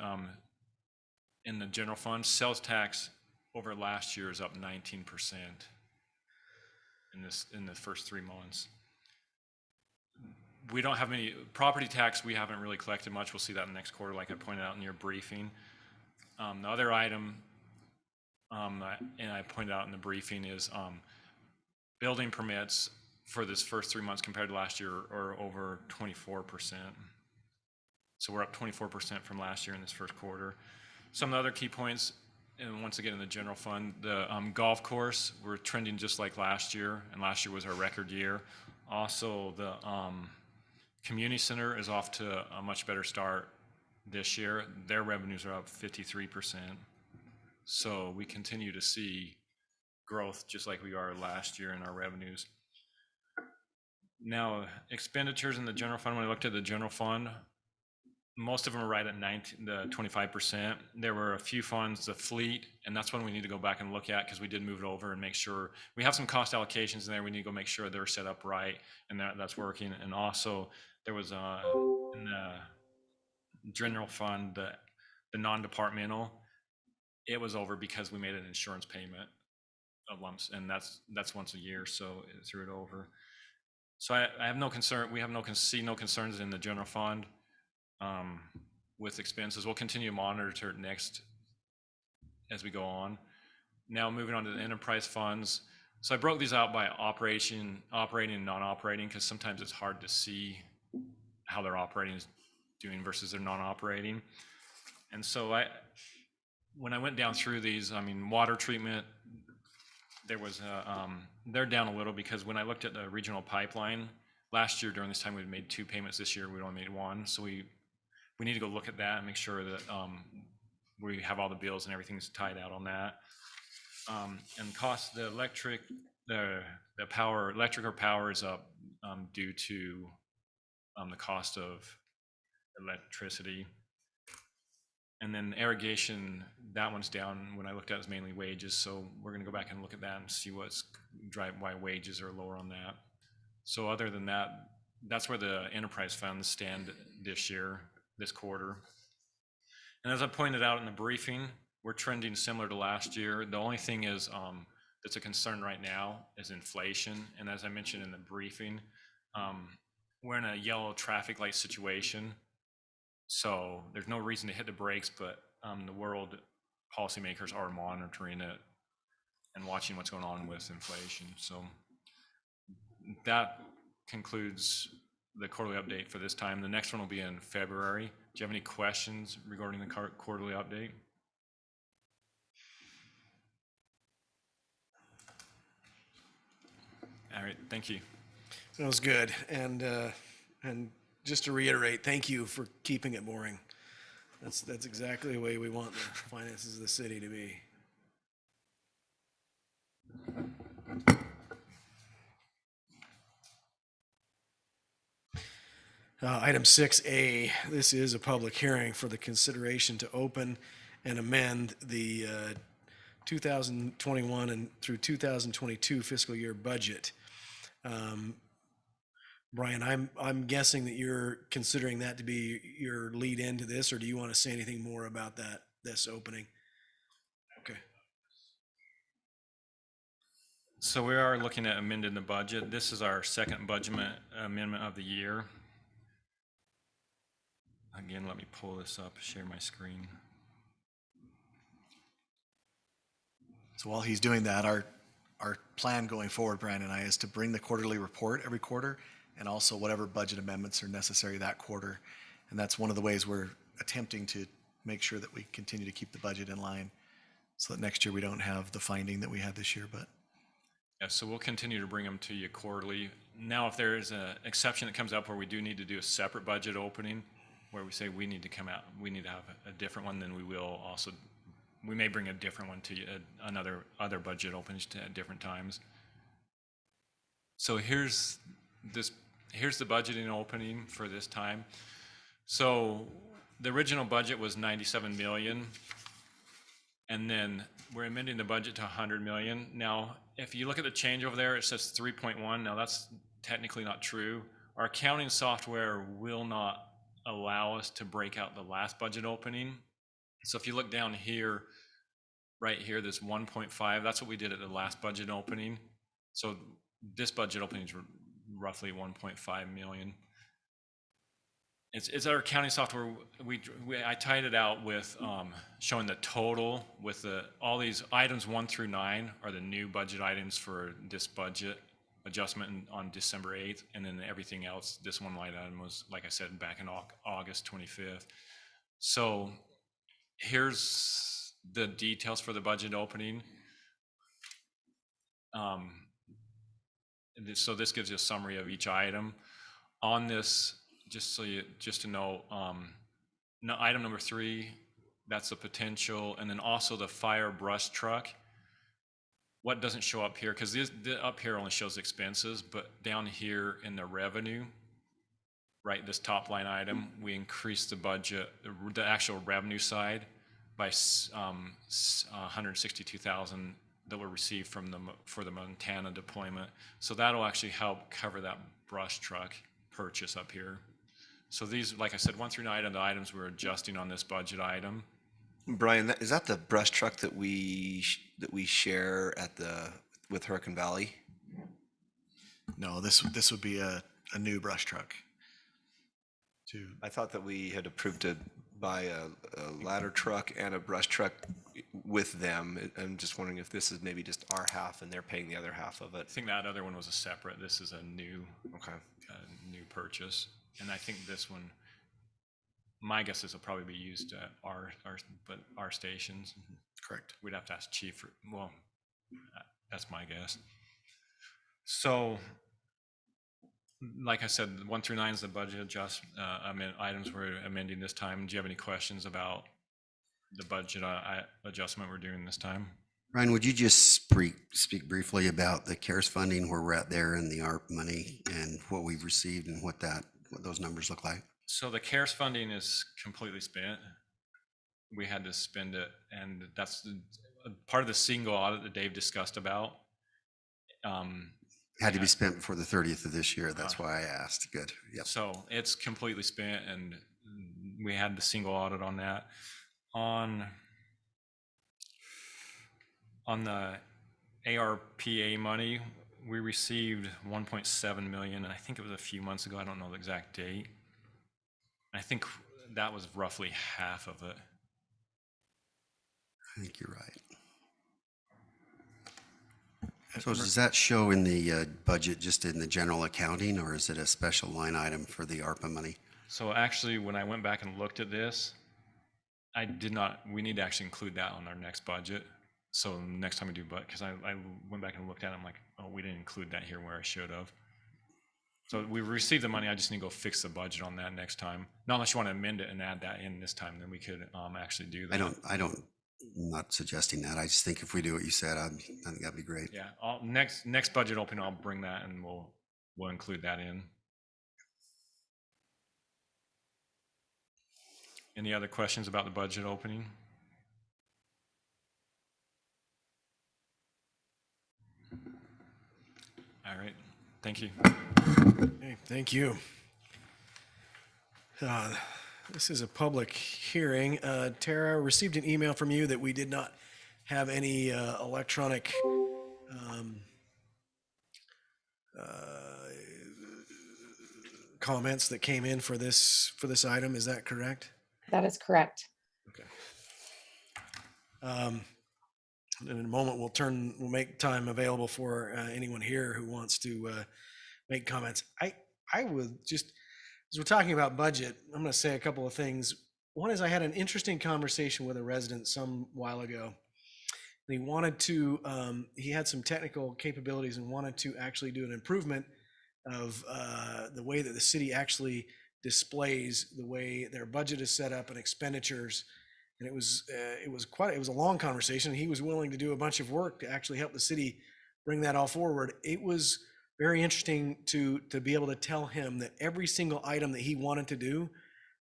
the general fund, sales tax over last year is up 19% in the first 3 months. We don't have many, property tax we haven't really collected much. We'll see that in the next quarter, like I pointed out in your briefing. The other item, and I pointed out in the briefing, is building permits for this first 3 months compared to last year are over 24%. So we're up 24% from last year in this first quarter. Some of the other key points, and once again in the general fund, the golf course, we're trending just like last year, and last year was our record year. Also, the community center is off to a much better start this year. Their revenues are up 53%. So we continue to see growth just like we are last year in our revenues. Now, expenditures in the general fund, when I looked at the general fund, most of them are right at 25%. There were a few funds, the fleet, and that's one we need to go back and look at because we did move it over and make sure we have some cost allocations in there. We need to go make sure they're set up right and that's working. And also there was in the general fund, the non-departmental, it was over because we made an insurance payment of lumps, and that's once a year, so it threw it over. So I have no concern. We have no concerns in the general fund with expenses. We'll continue to monitor it next as we go on. Now moving on to the enterprise funds. So I broke these out by operating and non-operating because sometimes it's hard to see how their operating is doing versus their non-operating. And so when I went down through these, I mean, water treatment, they're down a little because when I looked at the regional pipeline, last year during this time we made 2 payments. This year we only made 1. So we need to go look at that and make sure that we have all the bills and everything's tied out on that. And cost, the electric or power is up due to the cost of electricity. And then irrigation, that one's down. When I looked at it, it's mainly wages. So we're going to go back and look at that and see why wages are lower on that. So other than that, that's where the enterprise funds stand this quarter. And as I pointed out in the briefing, we're trending similar to last year. The only thing is that's a concern right now is inflation. And as I mentioned in the briefing, we're in a yellow traffic light situation. So there's no reason to hit the brakes, but the world policymakers are monitoring it and watching what's going on with inflation. So that concludes the quarterly update for this time. The next one will be in February. Do you have any questions regarding the quarterly update? All right, thank you. That was good. And just to reiterate, thank you for keeping it boring. That's exactly the way we want the finances of the city to be. Item 6A, this is a public hearing for the consideration to open and amend the 2021 and through 2022 fiscal year budget. Brian, I'm guessing that you're considering that to be your lead into this, or do you want to say anything more about this opening? Okay. So we are looking at amending the budget. This is our second budget amendment of the year. Again, let me pull this up, share my screen. So while he's doing that, our plan going forward, Brian and I, is to bring the quarterly report every quarter and also whatever budget amendments are necessary that quarter. And that's one of the ways we're attempting to make sure that we continue to keep the budget in line so that next year we don't have the finding that we had this year. But Yeah, so we'll continue to bring them to you quarterly. Now, if there is an exception that comes up where we do need to do a separate budget opening, where we say we need to come out, we need to have a different one, then we will also, we may bring a different one to you, other budget openings at different times. So here's the budgeting opening for this time. So the original budget was 97 million, and then we're amending the budget to 100 million. Now, if you look at the change over there, it says 3.1. Now that's technically not true. Our accounting software will not allow us to break out the last budget opening. So if you look down here, right here, this 1.5, that's what we did at the last budget opening. So this budget opening is roughly 1.5 million. It's our accounting software. I tied it out with showing the total with all these items 1 through 9 are the new budget items for this budget adjustment on December 8th, and then everything else, this one line item was, like I said, back in August 25th. So here's the details for the budget opening. So this gives you a summary of each item. On this, just to know, item number 3, that's the potential, and then also the fire brush truck. What doesn't show up here, because up here only shows expenses, but down here in the revenue, right, this top line item, we increased the budget, the actual revenue side, by 162,000 that were received for the Montana deployment. So that'll actually help cover that brush truck purchase up here. So these, like I said, 1 through 9 are the items we're adjusting on this budget item. Brian, is that the brush truck that we share with Hurricane Valley? no, this would be a new brush truck. I thought that we had approved to buy a ladder truck and a brush truck with them. I'm just wondering if this is maybe just our half and they're paying the other half of it. I think that other one was a separate. This is a new, new purchase, and I think this one, my guess is it'll probably be used at our stations. Correct. We'd have to ask Chief. Well, that's my guess. So, like I said, 1 through 9 is the budget items we're amending this time. Do you have any questions about the budget adjustment we're doing this time? Ryan, would you just speak briefly about the CARES funding, where we're at there, and the ARP money, and what we've received, and what those numbers look like? So the CARES funding is completely spent. We had to spend it, and that's part of the single audit that Dave discussed about. Had to be spent before the 30th of this year. That's why I asked. Good. Yep. So it's completely spent, and we had the single audit on that. On the ARPA money, we received 1.7 million, and I think it was a few months ago. I don't know the exact date. I think that was roughly half of it. I think you're right. So does that show in the budget, just in the general accounting, or is it a special line item for the ARPA money? So actually, when I went back and looked at this, I did not, we need to actually include that on our next budget. So next time we do, because I went back and looked at it, I'm like, oh, we didn't include that here where I should have. So we received the money, I just need to go fix the budget on that next time. Not unless you want to amend it and add that in this time, then we could actually do that. I'm not suggesting that. I just think if we do what you said, I think that'd be great. Yeah, next budget opening, I'll bring that and we'll include that in. Any other questions about the budget opening? All right, thank you. Okay, thank you. This is a public hearing. Tara, received an email from you that we did not have any electronic comments that came in for this item. Is that correct? That is correct. Okay. In a moment, we'll make time available for anyone here who wants to make comments. I would just, as we're talking about budget, I'm going to say a couple of things. One is I had an interesting conversation with a resident some while ago. And he wanted to, he had some technical capabilities and wanted to actually do an improvement of the way that the city actually displays the way their budget is set up and expenditures. And it was a long conversation. He was willing to do a bunch of work to actually help the city bring that all forward. It was very interesting to be able to tell him that every single item that he wanted to do,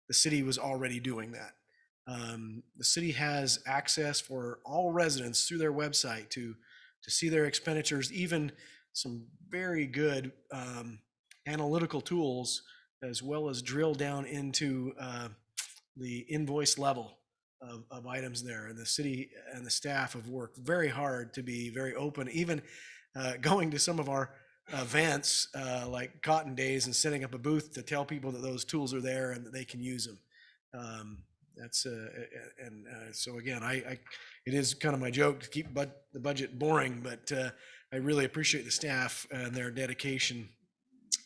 the city was already doing that. The city has access for all residents through their website to see their expenditures, even some very good analytical tools, as well as drill down into the invoice level of items there. And the city and the staff have worked very hard to be very open, even going to some of our events like Cotton Days and setting up a booth to tell people that those tools are there and that they can use them. So again, it is kind of my joke to keep the budget boring, but I really appreciate the staff and their dedication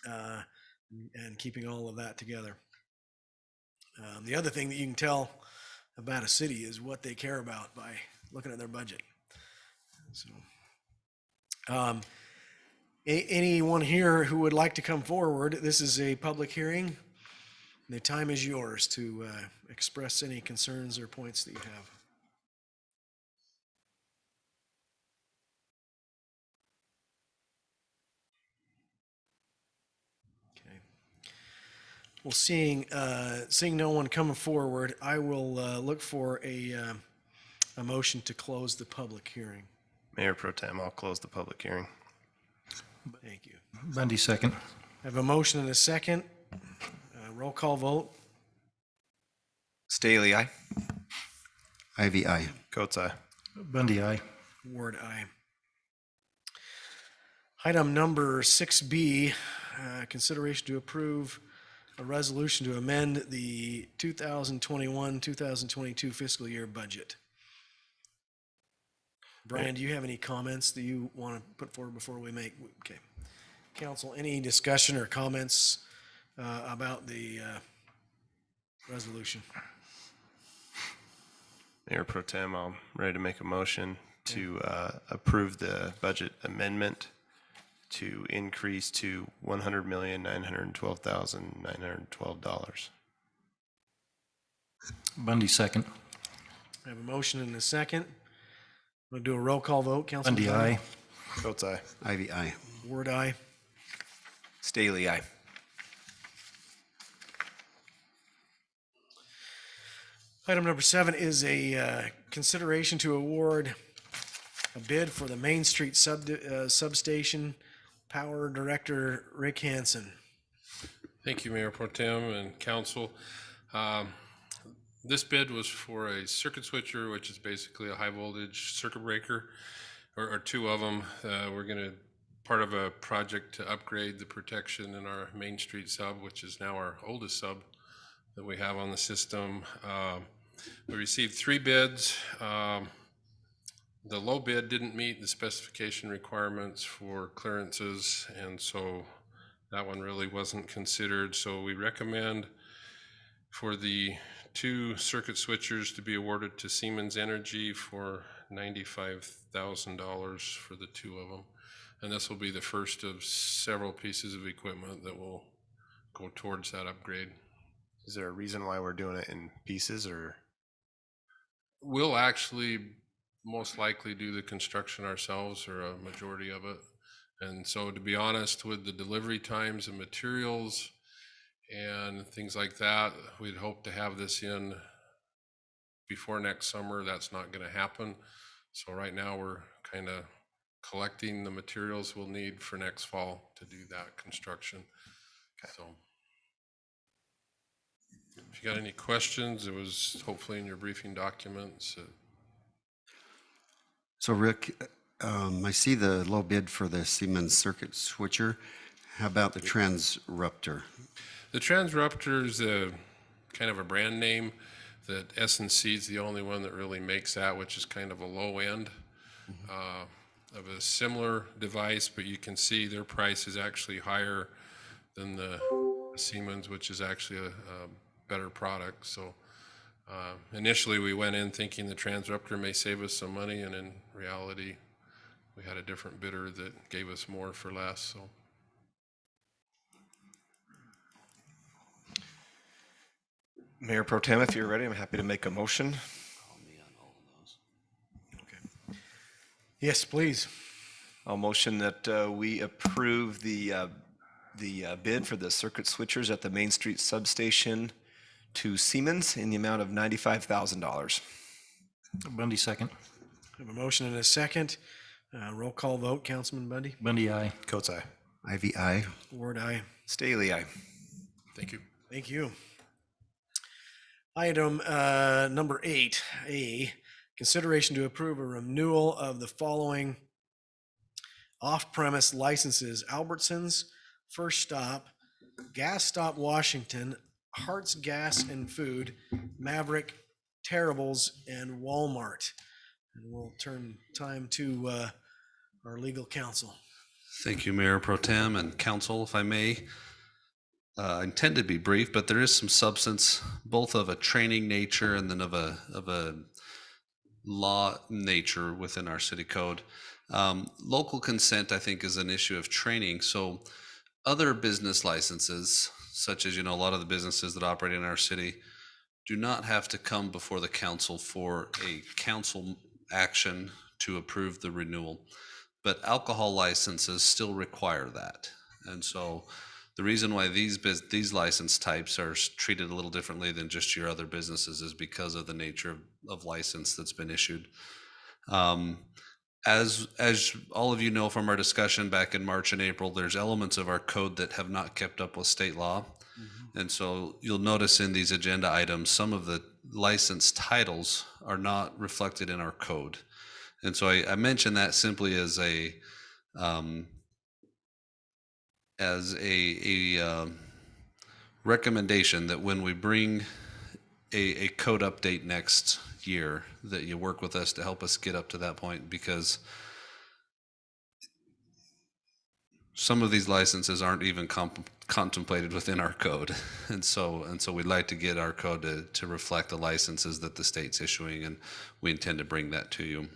and keeping all of that together. The other thing that you can tell about a city is what they care about by looking at their budget. So, anyone here who would like to come forward, this is a public hearing. The time is yours to express any concerns or points that you have. Okay. Well, seeing no one coming forward, I will look for a motion to close the public hearing. Mayor Pro Tem, I'll close the public hearing. Thank you. Bundy, second. I have a motion and a second. Roll call vote. Staley, aye. Ivy, aye. Coates, aye. Bundy, aye. Ward, aye. Item number 6B, consideration to approve a resolution to amend the 2021-2022 fiscal year budget. Brian, do you have any comments that you want to put forward before we make? Okay. Council, any discussion or comments about the resolution? Mayor Pro Tem, I'm ready to make a motion to approve the budget amendment to increase to $100,912,912. Bundy, second. I have a motion and a second. We'll do a roll call vote. Councilman Bundy, aye. Coates, aye. Ivy, aye. Ward, aye. Staley, aye. Item number 7 is a consideration to award a bid for the Main Street substation. Power Director Rick Hansen. Thank you, Mayor Pro Tem and Council. This bid was for a circuit switcher, which is basically a high voltage circuit breaker, or two of them. We're going to part of a project to upgrade the protection in our Main Street sub, which is now our oldest sub that we have on the system. We received 3 bids. The low bid didn't meet the specification requirements for clearances, and so that one really wasn't considered. So we recommend for the 2 circuit switchers to be awarded to Siemens Energy for $95,000 for the 2 of them. And this will be the first of several pieces of equipment that will go towards that upgrade. Is there a reason why we're doing it in pieces, or? We'll actually most likely do the construction ourselves, or a majority of it. And so, to be honest, with the delivery times and materials and things like that, we'd hope to have this in before next summer. That's not going to happen. So right now we're kind of collecting the materials we'll need for next fall to do that construction. Okay. So if you got any questions, it was hopefully in your briefing documents. So Rick, I see the low bid for the Siemens circuit switcher. How about the Transruptor? The Transruptor is a kind of a brand name that S&C is the only one that really makes that, which is kind of a low end of a similar device, but you can see their price is actually higher than the Siemens, which is actually a better product. So initially we went in thinking the Transruptor may save us some money, and in reality we had a different bidder that gave us more for less. So. Mayor Pro Tem, if you're ready, I'm happy to make a motion. Yes, please. I'll motion that we approve the bid for the circuit switchers at the Main Street substation to Siemens in the amount of $95,000. Bundy, second. I have a motion and a second. Roll call vote, Councilman Bundy. Bundy, aye. Coates, aye. Ivy, aye. Ward, aye. Staley, aye. Thank you. Thank you. Item number 8A, consideration to approve a renewal of the following off-premise licenses: Albertsons, First Stop, Gas Stop Washington, Hart's Gas and Food, Maverick, Terribles, and Walmart. And we'll turn time to our legal counsel. Thank you, Mayor Pro Tem and Council, if I may. I intend to be brief, but there is some substance, both of a training nature and then of a law nature within our city code. Local consent, I think, is an issue of training. So other business licenses, such as, a lot of the businesses that operate in our city, do not have to come before the council for a council action to approve the renewal. But alcohol licenses still require that. And so the reason why these license types are treated a little differently than just your other businesses is because of the nature of license that's been issued. As all of you know from our discussion back in March and April, there's elements of our code that have not kept up with state law. And so you'll notice in these agenda items, some of the license titles are not reflected in our code. And so I mention that simply as a recommendation that when we bring a code update next year, that you work with us to help us get up to that point, because some of these licenses aren't even contemplated within our code. And so we'd like to get our code to reflect the licenses that the state's issuing, and we intend to bring that to you.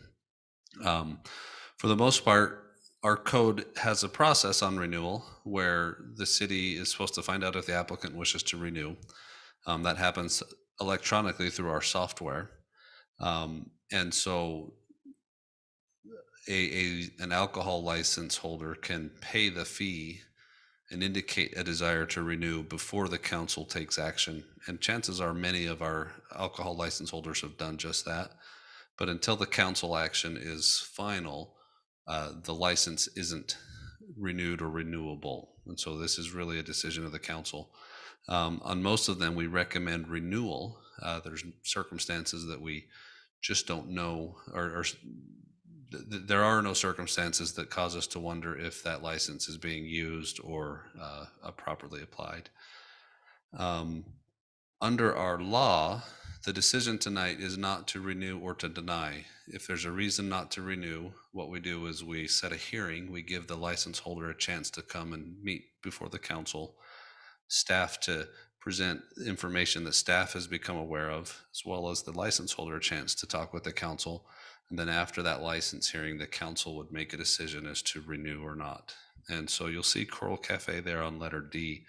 For the most part, our code has a process on renewal where the city is supposed to find out if the applicant wishes to renew. That happens electronically through our software. And so an alcohol license holder can pay the fee and indicate a desire to renew before the council takes action. And chances are many of our alcohol license holders have done just that. But until the council action is final, the license isn't renewed or renewable. And so this is really a decision of the council. On most of them, we recommend renewal. There's circumstances that we just don't know, or there are no circumstances that cause us to wonder if that license is being used or properly applied. Under our law, the decision tonight is not to renew or to deny. If there's a reason not to renew, what we do is we set a hearing. We give the license holder a chance to come and meet before the council, staff to present information that staff has become aware of, as well as the license holder a chance to talk with the council And then after that license hearing, the council would make a decision as to renew or not. And so you'll see Coral Cafe there on letter D.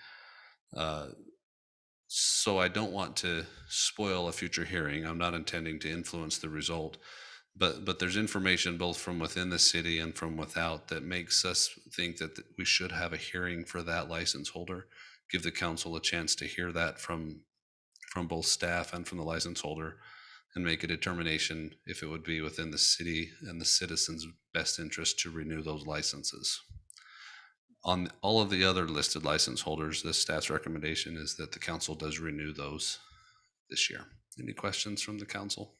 So I don't want to spoil a future hearing. I'm not intending to influence the result. But there's information both from within the city and from without that makes us think that we should have a hearing for that license holder, give the council a chance to hear that from both staff and from the license holder, and make a determination if it would be within the city and the citizens' best interest to renew those licenses. On all of the other listed license holders, the staff's recommendation is that the council does renew those this year. Any questions from the council?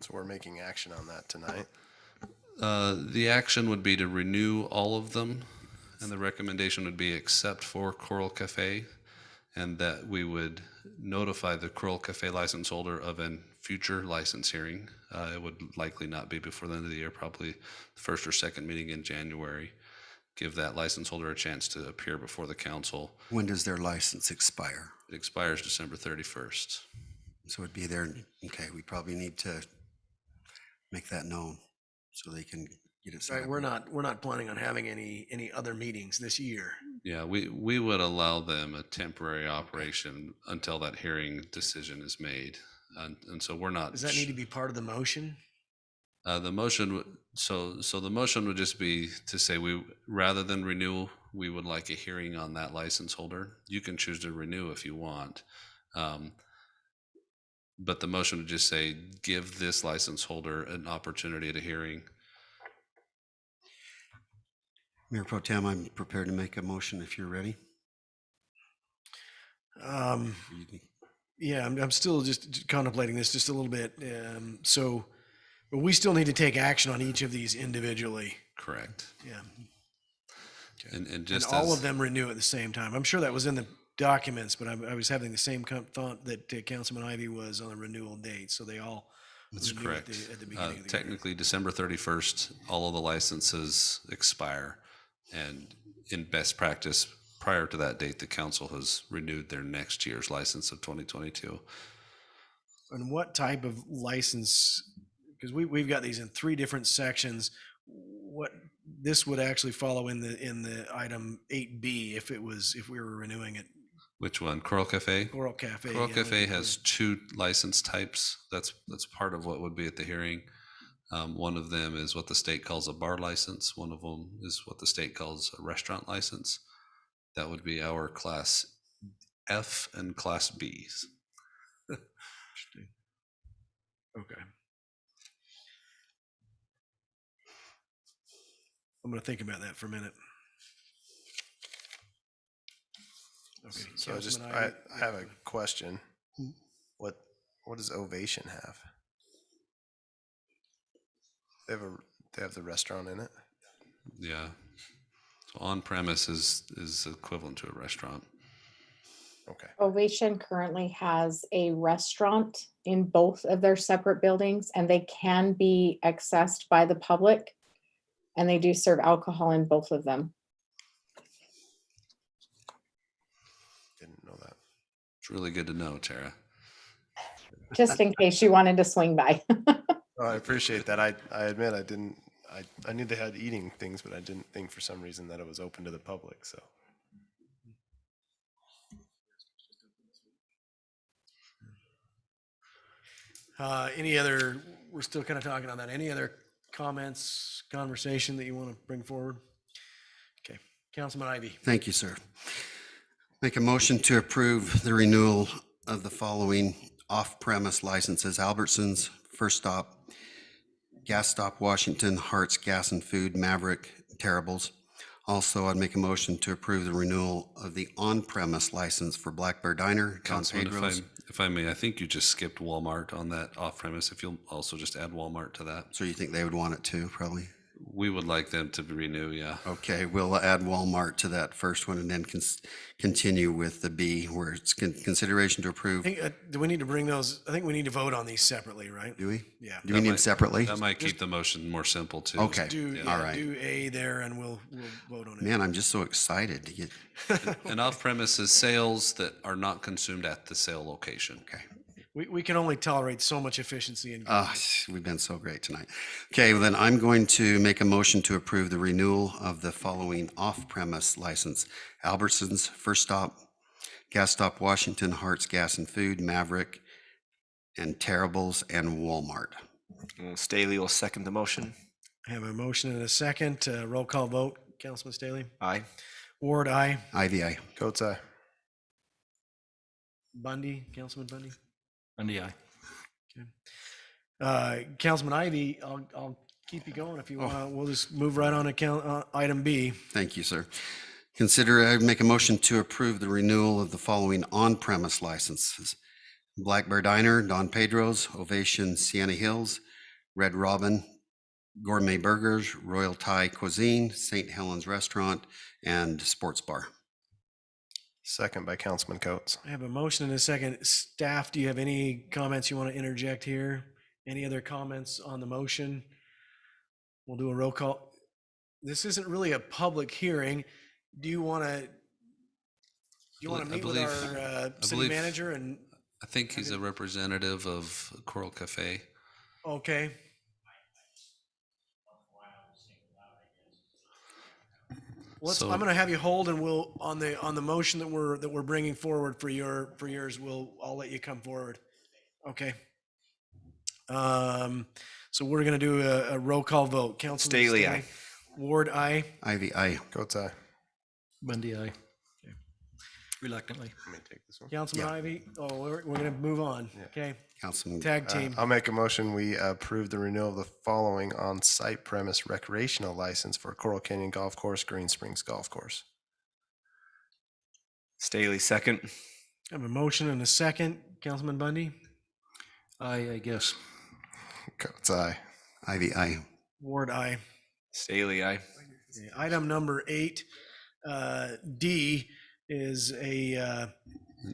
So we're making action on that tonight. The action would be to renew all of them, and the recommendation would be except for Coral Cafe, and that we would notify the Coral Cafe license holder of a future license hearing. It would likely not be before the end of the year, probably the first or second meeting in January. Give that license holder a chance to appear before the council. When does their license expire? It expires December 31st. So it'd be there, okay, we probably need to make that known so they can get it set Right, up. we're not planning on having any other meetings this year. Yeah, we would allow them a temporary operation until that hearing decision is made. And so we're not. Does that need to be part of the motion? The motion, so the motion would just be to say rather than renew, we would like a hearing on that license holder. You can choose to renew if you want. But the motion would just say, give this license holder an opportunity at a hearing. Mayor Pro Tem, I'm prepared to make a motion if you're ready. Yeah, I'm still just contemplating this just a little bit. But we still need to take action on each of these individually. Correct. Yeah. And just all of them renew at the same time. I'm sure that was in the documents, but I was having the same thought that Councilman Ivy was on the renewal date. So they all That's renew correct. at the beginning of the Technically, December 31st, all of the licenses expire. And in best practice, prior to that date, the council has renewed their next year's license of 2022. year. And what type of license, because we've got these in 3 different sections, what this would actually follow in the item 8B if we were renewing it. Which one? Coral Cafe? Coral Cafe. Coral yeah, Cafe has 2 license types. That's part of what would be at the hearing. One of them is what the state calls a bar license. One of them is what the state calls a restaurant license. That would be our Class F and Class Bs. Okay. I'm going to think about that for a minute. Okay. So Councilman I Ivey. have a question. What does Ovation have? They have the restaurant in it? Yeah. So on premise is equivalent to a restaurant. Okay. Ovation currently has a restaurant in both of their separate buildings, and they can be accessed by the public. And they do serve alcohol in both of them. Didn't know that. It's really good to know, Tara. Just in case you wanted to swing by. Oh, I appreciate that. I admit I knew they had eating things, but I didn't think for some reason that it was open to the public, so. We're still kind of talking on that. Any other comments, conversation that you want to bring forward? Okay, Councilman Ivy. Thank you, sir. Make a motion to approve the renewal of the following off-premise licenses: Albertsons, First Stop, Gas Stop Washington, Hart's Gas and Food, Maverick, Terribles. Also, I'd make a motion to approve the renewal of the on-premise license for Blackbeard Diner, Don Councilman, Pedro's. if I may, I think you just skipped Walmart on that off premise. If you'll also just add Walmart to that. So you think they would want it too, probably? We would like them to renew, yeah. Okay, we'll add Walmart to that first one and then continue with the B, where it's consideration to I approve. think, do we need to bring those? I think we need to vote on these separately, right? Do we? Yeah. Do we need it separately? That might keep the motion more simple too. Okay. All right. Do A there and we'll vote on it. Man, I'm just so excited to get. And off premise is sales that are not consumed at the sale location. Okay. We can only tolerate so much efficiency and. We've been so great tonight. Okay, well then I'm going to make a motion to approve the renewal of the following off-premise license: Albertsons, First Stop, Gas Stop Washington, Hart's Gas and Food, Maverick, and Terribles, and Walmart. Staley will second the motion. I have a motion and a second. Roll call vote. Councilman Staley? Aye. Ward, aye. Ivy, aye. Coates, aye. Bundy, Councilman Bundy? Bundy, aye. Councilman Ivy, I'll keep you going if you want. We'll just move right on to item B. Thank you, sir. I make a motion to approve the renewal of the following on-premise licenses: Blackbeard Diner, Don Pedro's, Ovation Sienna Hills, Red Robin, Gourmet Burgers, Royal Thai Cuisine, St. Helens Restaurant, and Sports Bar. Second by Councilman Coates. I have a motion and a second. Staff, do you have any comments you want to interject here? Any other comments on the motion? We'll do a roll call. This isn't really a public hearing. Do you want to meet with our city manager? And I think he's a representative of Coral Cafe. okay. I'm going to have you hold, and we'll on the motion that we're bringing forward for yours. I'll let you come forward. Okay. So we're going to do a roll call vote. Councilman Staley, aye. Ward, aye. Ivy, aye. Coates, aye. Bundy, aye. Reluctantly. Let me take this one. Councilman Ivy. Oh, we're going to move on. Okay. Councilman. Tag team. I'll make a motion. We approve the renewal of the following on-site premise recreational license for Coral Canyon Golf Course, Green Springs Golf Course. Staley, second. I have a motion and a second. Councilman Bundy. Aye, I guess. Coates, aye. Ivy, aye. Ward, aye. Staley, aye. Okay, item number 8, D, is a.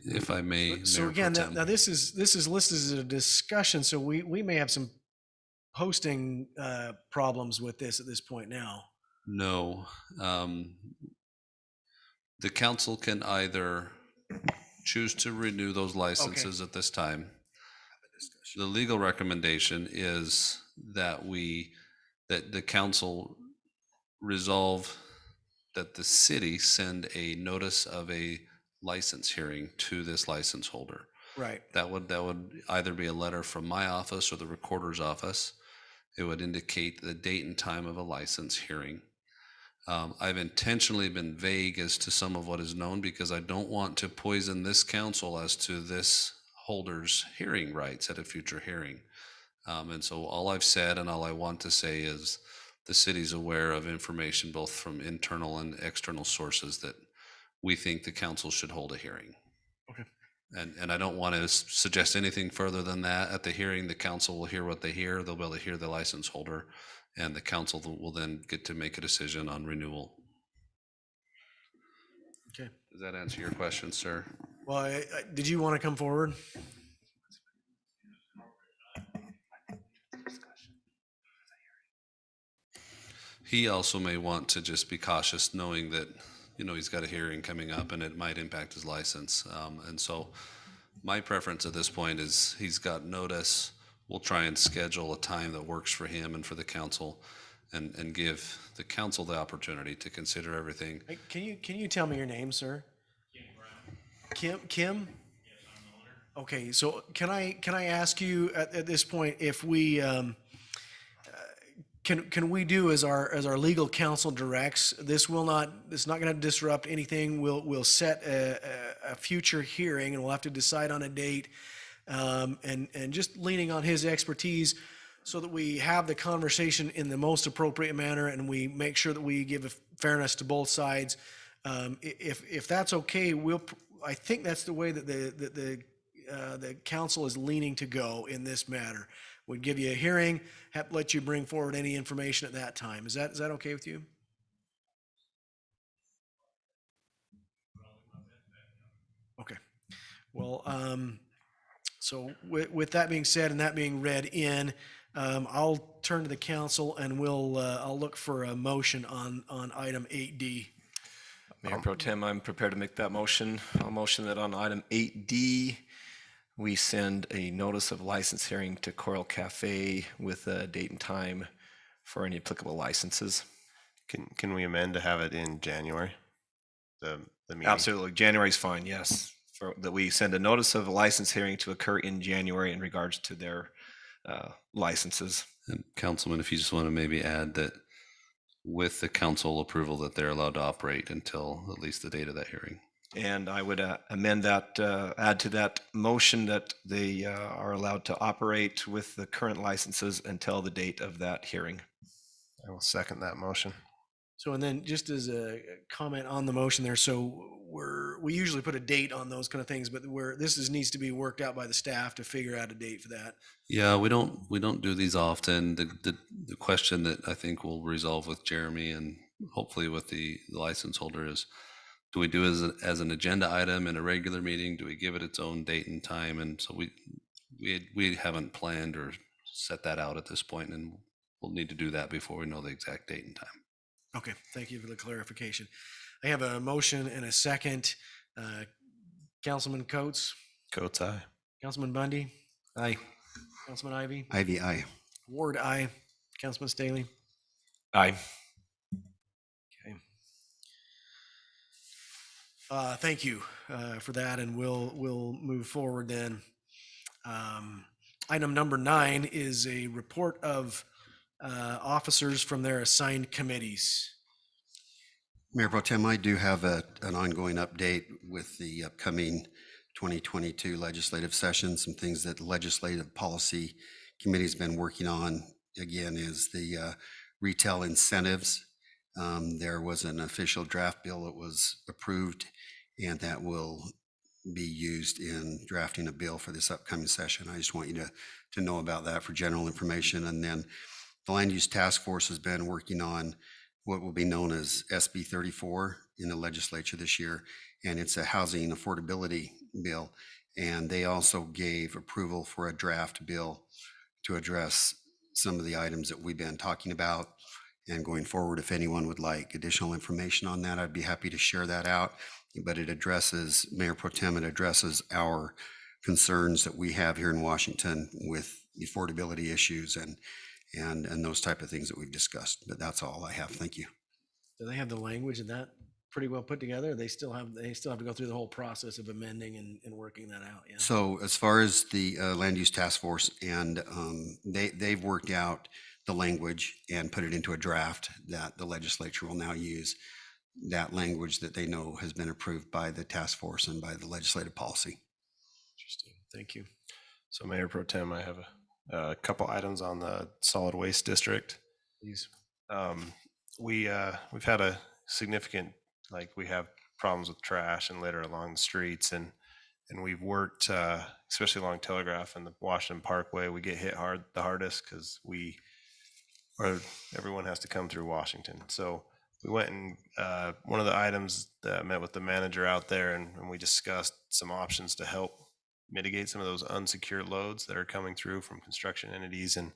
If I may. So Mayor again, Pro Tem. now this is listed as a discussion, so we may have some posting problems with this at this point now. No. The council can either choose to renew those licenses at this time. The legal recommendation is that that the council resolve that the city send a notice of a license hearing to this license holder. Right. That would either be a letter from my office or the recorder's office. It would indicate the date and time of a license hearing. I've intentionally been vague as to some of what is known because I don't want to poison this council as to this holder's hearing rights at a future hearing. And so all I've said and all I want to say is the city's aware of information both from internal and external sources that we think the council should hold a hearing. Okay. And I don't want to suggest anything further than that. At the hearing, the council will hear what they hear. They'll be able to hear the license holder, and the council will then get to make a decision on renewal. Okay. Does that answer your question, sir? Well, did you want to come forward? He also may want to just be cautious, knowing that, he's got a hearing coming up and it might impact his license. And so my preference at this point is he's got notice. We'll try and schedule a time that works for him and for the council and give the council the opportunity to consider everything. Hey, can you tell me your name, sir? Kim? Yes, I'm the owner. Okay, so can I ask you at this point if we can we do as our legal counsel directs? It's not going to disrupt anything. We'll set a future hearing and we'll have to decide on a date, and just leaning on his expertise so that we have the conversation in the most appropriate manner and we make sure that we give a fairness to both sides. If that's okay, I think that's the way that the council is leaning to go in this matter. We'd give you a hearing, let you bring forward any information at that time. Is that okay with you? Okay. Well, so with that being said and that being read in, I'll turn to the council and I'll look for a motion on item 8D. Mayor Pro Tem, I'm prepared to make that motion. I'll motion that on item 8D, we send a notice of license hearing to Coral Cafe with a date and time for any applicable licenses. Can we amend to have it in January? The meeting? Absolutely. January's fine, yes. That we send a notice of a license hearing to occur in January in regards to their licenses. And Councilman, if you just want to maybe add that with the council approval that they're allowed to operate until at least the date of that hearing. And I would amend that, add to that motion that they are allowed to operate with the current licenses until the date of that hearing. I will second that motion. So, and then just as a comment on the motion there, so we usually put a date on those kind of things, but needs to be worked out by the staff to figure out a date for that. Yeah, we don't do these often. The question that I think we'll resolve with Jeremy and hopefully with the license holder is, do we do it as an agenda item in a regular meeting? Do we give it its own date and time? And so we haven't planned or set that out at this point, and we'll need to do that before we know the exact date and time. Okay, thank you for the clarification. I have a motion and a second. Councilman Coates? Coates, aye. Councilman Bundy? Aye. Councilman Ivy? Ivy, aye. Ward, aye. Councilman Staley? Aye. Okay. Thank you for that, and we'll move forward then. Item number 9 is a report of officers from their assigned committees. Mayor Pro Tem, I do have an ongoing update with the upcoming 2022 legislative session. Some things that the Legislative Policy Committee's been working on, again, is the retail incentives. There was an official draft bill that was approved, and that will be used in drafting a bill for this upcoming session. I just want you to know about that for general information. And then the Land Use Task Force has been working on what will be known as SB 34 in the legislature this year, and it's a housing affordability bill. And they also gave approval for a draft bill to address some of the items that we've been talking about. And going forward, if anyone would like additional information on that, I'd be happy to share that out. But it addresses, Mayor Pro Tem, it addresses our concerns that we have here in Washington with affordability issues and those type of things that we've discussed. But that's all I have. Thank you. Do they have the language and that pretty well put together? They still have to go through the whole process of amending and working that out. Yeah. So as far as the Land Use Task Force, and they've worked out the language and put it into a draft that the legislature will now use. That language that they know has been approved by the task force and by the legislative policy. Interesting. Thank you. So Mayor Pro Tem, I have a couple items on the solid waste district. Please. We've had a significant, we have problems with trash and litter along the streets, and we've worked, especially along Telegraph and the Washington Parkway. We get hit the hardest because everyone has to come through Washington. So we went and one of the items that I met with the manager out there, and we discussed some options to help mitigate some of those unsecured loads that are coming through from construction entities, and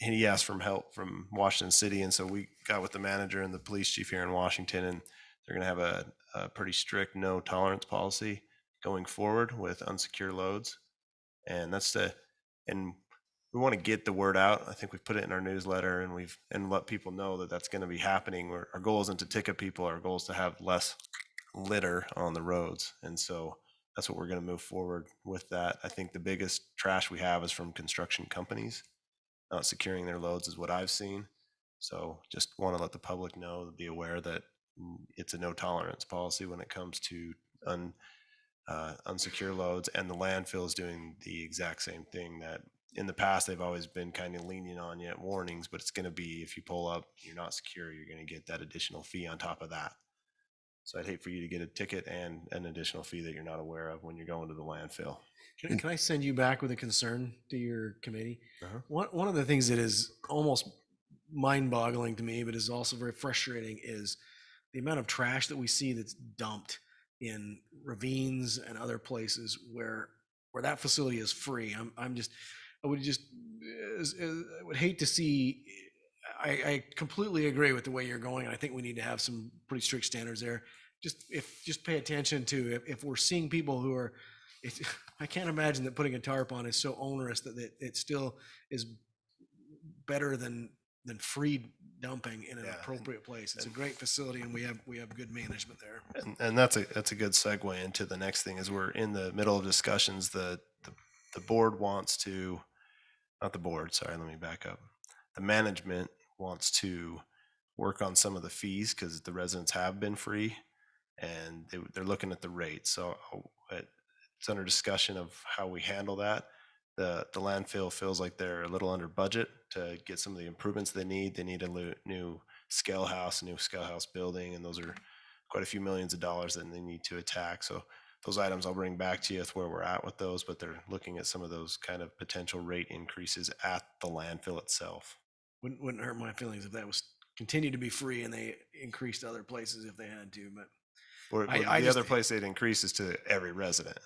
he asked for help from Washington City. And so we got with the manager and the police chief here in Washington, and they're going to have a pretty strict no tolerance policy going forward with unsecured loads. And we want to get the word out. I think we've put it in our newsletter, and let people know that that's going to be happening. Our goal isn't to ticket people. Our goal is to have less litter on the roads. And so that's what we're going to move forward with that. I think the biggest trash we have is from construction companies not securing their loads is what I've seen. So just want to let the public know, be aware that it's a no tolerance policy when it comes to unsecure loads, and the landfill is doing the exact same thing. That in the past they've always been kind of lenient on you at warnings, but it's going to be, if you pull up, you're not secure, you're going to get that additional fee on top of that. So I'd hate for you to get a ticket and an additional fee that you're not aware of when you're going to the landfill. Can I send you back with a concern to your committee? One of the things that is almost mind-boggling to me, but is also very frustrating, is the amount of trash that we see that's dumped in ravines and other places where that facility is free. I would hate to see. I completely agree with the way you're going. I think we need to have some pretty strict standards there. Just pay attention to if we're seeing people who are I can't imagine that putting a tarp on is so onerous that it still is better than free dumping in an appropriate place. It's a great facility, and we have good management there. And that's a good segue into the next thing. Is we're in the middle of discussions. The board wants to, not the board, sorry, let me back up. The management wants to work on some of the fees because the residents have been free, and they're looking at the rates. So it's under discussion of how we handle that. The landfill feels like they're a little under budget to get some of the improvements they need. They need a new scale house, a new scale house building, and those are quite a few millions of dollars that they need to attack. So those items I'll bring back to you with where we're at with those, but they're looking at some of those kind of potential rate increases at the landfill itself. Wouldn't hurt my feelings if that was continued to be free and they increased other places if they had to, but The other place they'd increase is to every resident.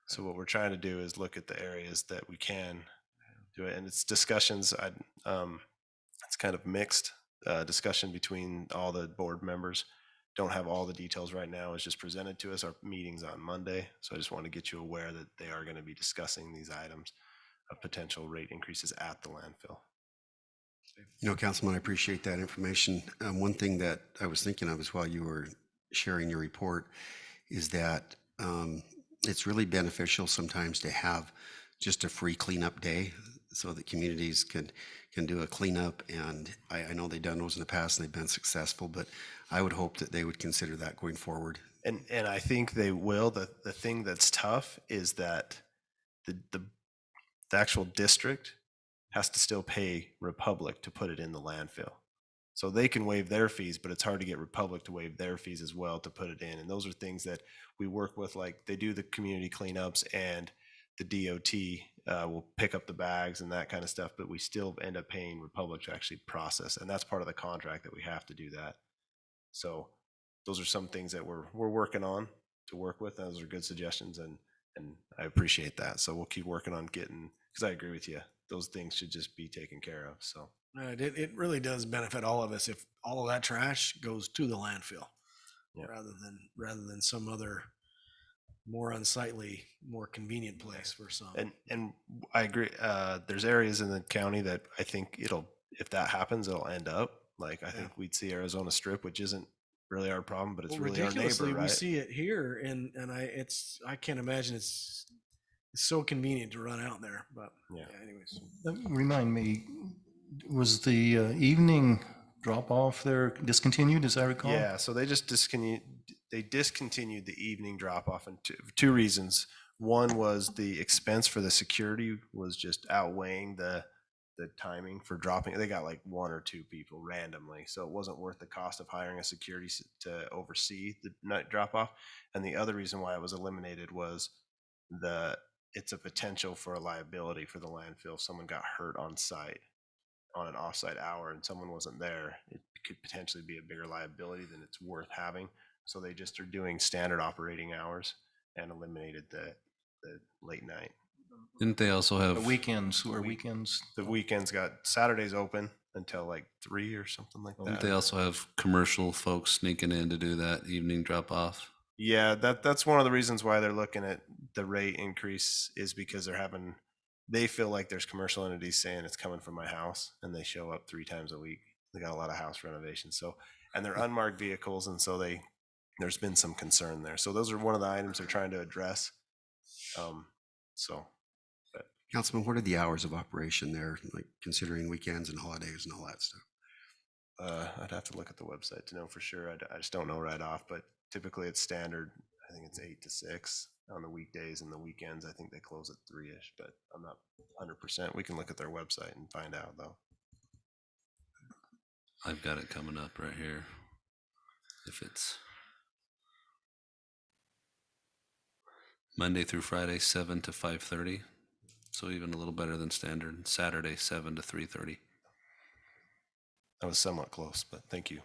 So what we're trying to do is look at the areas that we can do it, and it's discussions. It's kind of mixed discussion between all the board members. Don't have all the details right now. It's just presented to us. Our meeting's on Monday, so I just want to get you aware that they are going to be discussing these items of potential rate increases at the landfill. Councilman, I appreciate that information. One thing that I was thinking of as while you were sharing your report is that it's really beneficial sometimes to have just a free cleanup day so that communities can do a cleanup. And I know they've done those in the past and they've been successful, but I would hope that they would consider that going forward. And I think they will. The thing that's tough is that the actual district has to still pay Republic to put it in the landfill. So they can waive their fees, but it's hard to get Republic to waive their fees as well to put it in. And those are things that we work with, like they do the community cleanups and the DOT will pick up the bags and that kind of stuff, but we still end up paying Republic to actually process. And that's part of the contract that we have to do that. So those are some things that we're working on to work with. Those are good suggestions, and I appreciate that. So we'll keep working on getting, because I agree with you, those things should just be taken care of. So it really does benefit all of us if all of that trash goes to the landfill, rather than some other more unsightly, more convenient place for some. And I agree. There's areas in the county that I think if that happens, it'll end up like I think we'd see Arizona Strip, which isn't really our problem, but it's really our neighbor, right? We see it here, and I can't imagine it's so convenient to run out there. But anyways, Remind me, was the evening drop off there discontinued, as I recall? Yeah, so they just discontinued the evening drop off, and two reasons. One was the expense for the security was just outweighing the timing for dropping. They got like one or two people randomly, so it wasn't worth the cost of hiring a security to oversee the night drop off. And the other reason why it was eliminated was it's a potential for a liability for the landfill. If someone got hurt on site on an offsite hour and someone wasn't there, it could potentially be a bigger liability than it's worth having. So they just are doing standard operating hours and eliminated the late night. Didn't they also have The weekends, weekends? The weekends got Saturdays open until like 3 or something like Didn't that. they also have commercial folks sneaking in to do that evening drop off? Yeah, that's one of the reasons why they're looking at the rate increase is because they feel like there's commercial entities saying it's coming from my house, and they show up 3 times a week. They got a lot of house renovations, and they're unmarked vehicles, and so there's been some concern there. So those are one of the items they're trying to address. Councilman, what are the hours of operation there, like considering weekends and holidays and all that stuff? I'd have to look at the website to know for sure. I just don't know right off, but typically it's standard. I think it's 8 to 6 on the weekdays, and the weekends I think they close at 3-ish, but I'm not 100%. We can look at their website and find out though. I've got it coming up right here. If it's Monday through Friday, 7 to 5:30. So even a little better than standard. Saturday, 7 to 3:30. That was somewhat close, but thank you.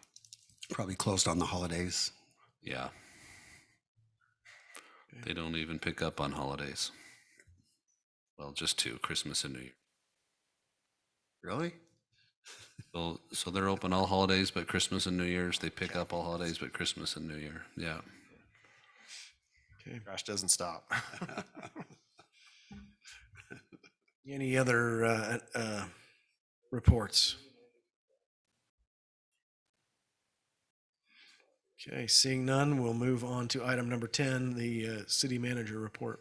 Probably closed on the holidays. Yeah. They don't even pick up on holidays. Well, just 2, Christmas and New Year. Really? So they're open all holidays but Christmas and New Year's. They pick up all holidays but Christmas and New Year. Yeah. Okay. Crash doesn't stop. Any other reports? Okay, seeing none, we'll move on to item number 10, the city manager report.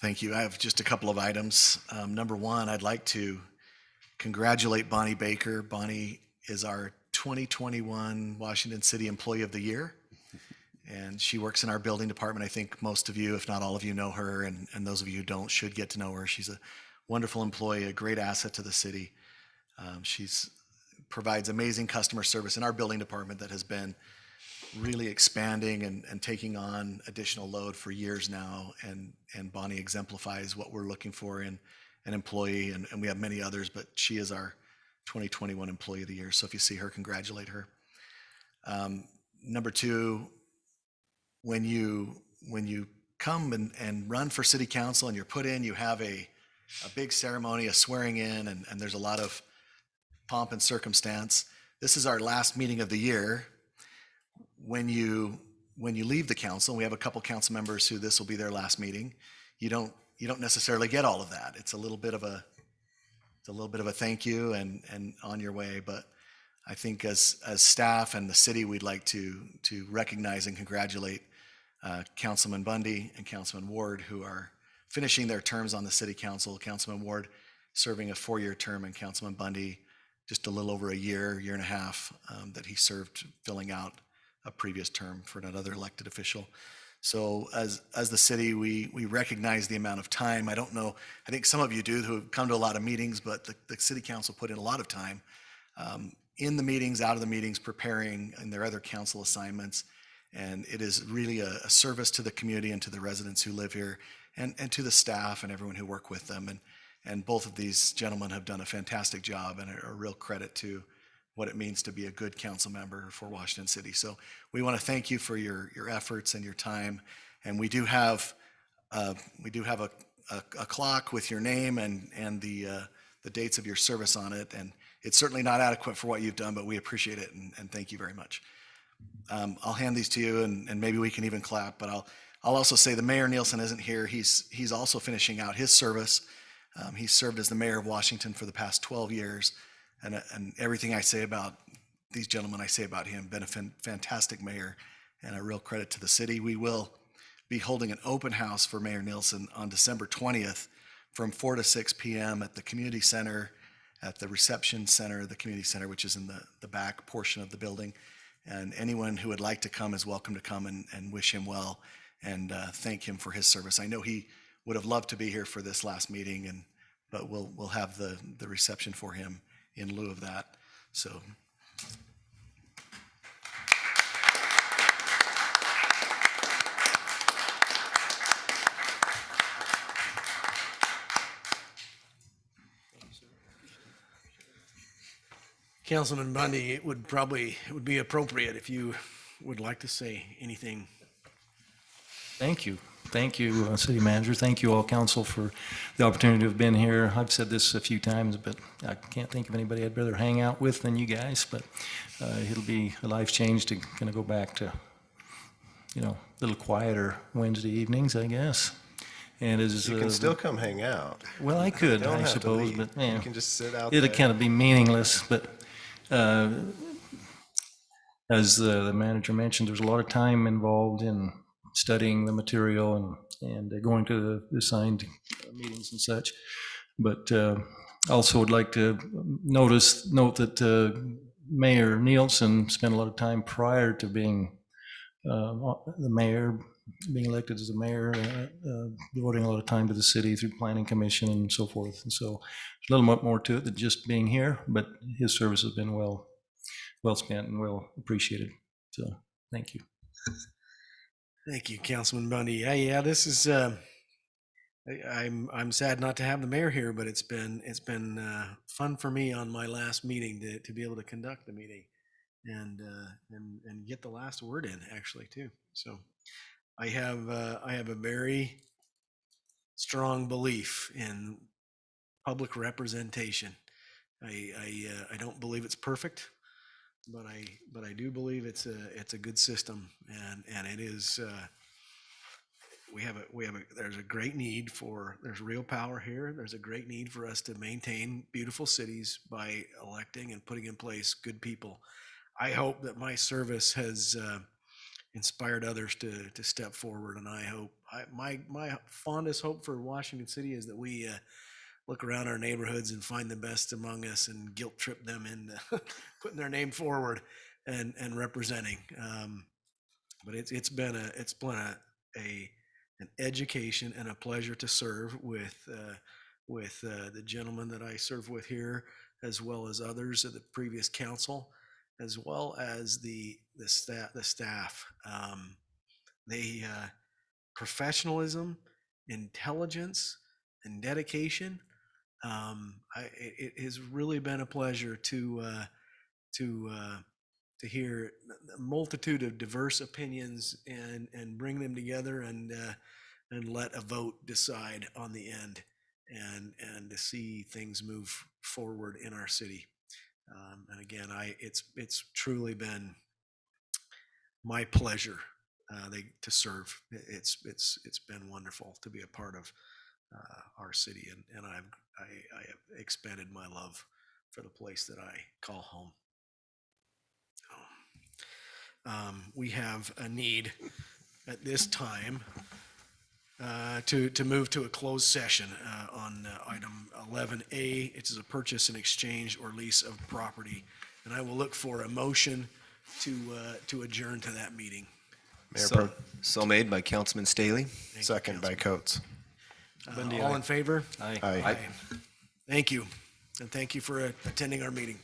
Thank you. I have just a couple of items. Number one, I'd like to congratulate Bonnie Baker. Bonnie is our 2021 Washington City Employee of the Year. And she works in our building department. I think most of you, if not all of you, know her, and those of you who don't should get to know her. She's a wonderful employee, a great asset to the city. She's provides amazing customer service in our building department that has been really expanding and taking on additional load for years now. And Bonnie exemplifies what we're looking for in an employee, and we have many others, but she is our 2021 Employee of the Year. So if you see her, congratulate her. Number two, when you come and run for city council and you're put in, you have a big ceremony, a swearing in, and there's a lot of pomp and circumstance. This is our last meeting of the year. When you leave the council, we have a couple council members who this will be their last meeting. You don't necessarily get all of that. It's a little bit of a thank you and on your way. But I think as staff and the city, we'd like to recognize and congratulate Councilman Bundy and Councilman Ward, who are finishing their terms on the city council. Councilman Ward serving a 4-year term, and Councilman Bundy just a little over a year and a half that he served filling out a previous term for another elected official. So as the city, we recognize the amount of time. I don't know, I think some of you do who come to a lot of meetings, but the city council put in a lot of time in the meetings, out of the meetings, preparing and their other council assignments. And it is really a service to the community and to the residents who live here and to the staff and everyone who work with them. And both of these gentlemen have done a fantastic job and are a real credit to what it means to be a good council member for Washington City. So we want to thank you for your efforts and your time. And we do have a clock with your name and the dates of your service on it. And it's certainly not adequate for what you've done, but we appreciate it and thank you very much. I'll hand these to you and maybe we can even clap, but I'll also say the Mayor Nielsen isn't here. He's also finishing out his service. He served as the mayor of Washington for the past 12 years. And everything I say about these gentlemen, I say about him, been a fantastic mayor and a real credit to the city. We will be holding an open house for Mayor Nielsen on December 20th from 4 to 6 p.m. at the community center, at the reception center, the community center, which is in the back portion of the building. And anyone who would like to come is welcome to come and wish him well and thank him for his service. I know he would have loved to be here for this last meeting, but we'll have the reception for him in lieu of that. So. Councilman Bundy, it would be appropriate if you would like to say anything. Thank you. Thank you, City Manager. Thank you all, Council, for the opportunity to have been here. I've said this a few times, but I can't think of anybody I'd rather hang out with than you guys. But it'll be a life change to kind of go back to, a little quieter Wednesday evenings, I guess. And as You can still come hang out. well, I could, You don't I have to suppose, leave. but You can just sit out it'll there. kind of be meaningless. But as the manager mentioned, there's a lot of time involved in studying the material and going to the assigned meetings and such. But also would like to note that Mayor Nielsen spent a lot of time prior to being the mayor, being elected as the mayor, devoting a lot of time to the city through planning commission and so forth. And so there's a little more to it than just being here, but his service has been well spent and well appreciated. So thank you. Thank you, Councilman Bundy. Yeah, this is, I'm sad not to have the mayor here, but it's been fun for me on my last meeting to be able to conduct the meeting and get the last word in actually too. So I have a very strong belief in public representation. I don't believe it's perfect, but I do believe it's a good system, and it is there's a great need for, there's real power here. There's a great need for us to maintain beautiful cities by electing and putting in place good people. I hope that my service has inspired others to step forward, and I hope my fondest hope for Washington City is that we look around our neighborhoods and find the best among us and guilt trip them into putting their name forward and representing. But it's been an education and a pleasure to serve with the gentleman that I serve with here, as well as others of the previous council, as well as the staff. They professionalism, intelligence, and dedication. It has really been a pleasure to hear a multitude of diverse opinions and bring them together and let a vote decide on the end and to see things move forward in our city. And again, it's truly been my pleasure to serve. It's been wonderful to be a part of our city, and I have expanded my love for the place that I call home. We have a need at this time to move to a closed session on item 11A. It is a purchase and exchange or lease of property, and I will look for a motion to adjourn to that meeting. So made by Councilman Staley. Second by Coates. All in favor? Aye. Thank you, and thank you for attending our meeting.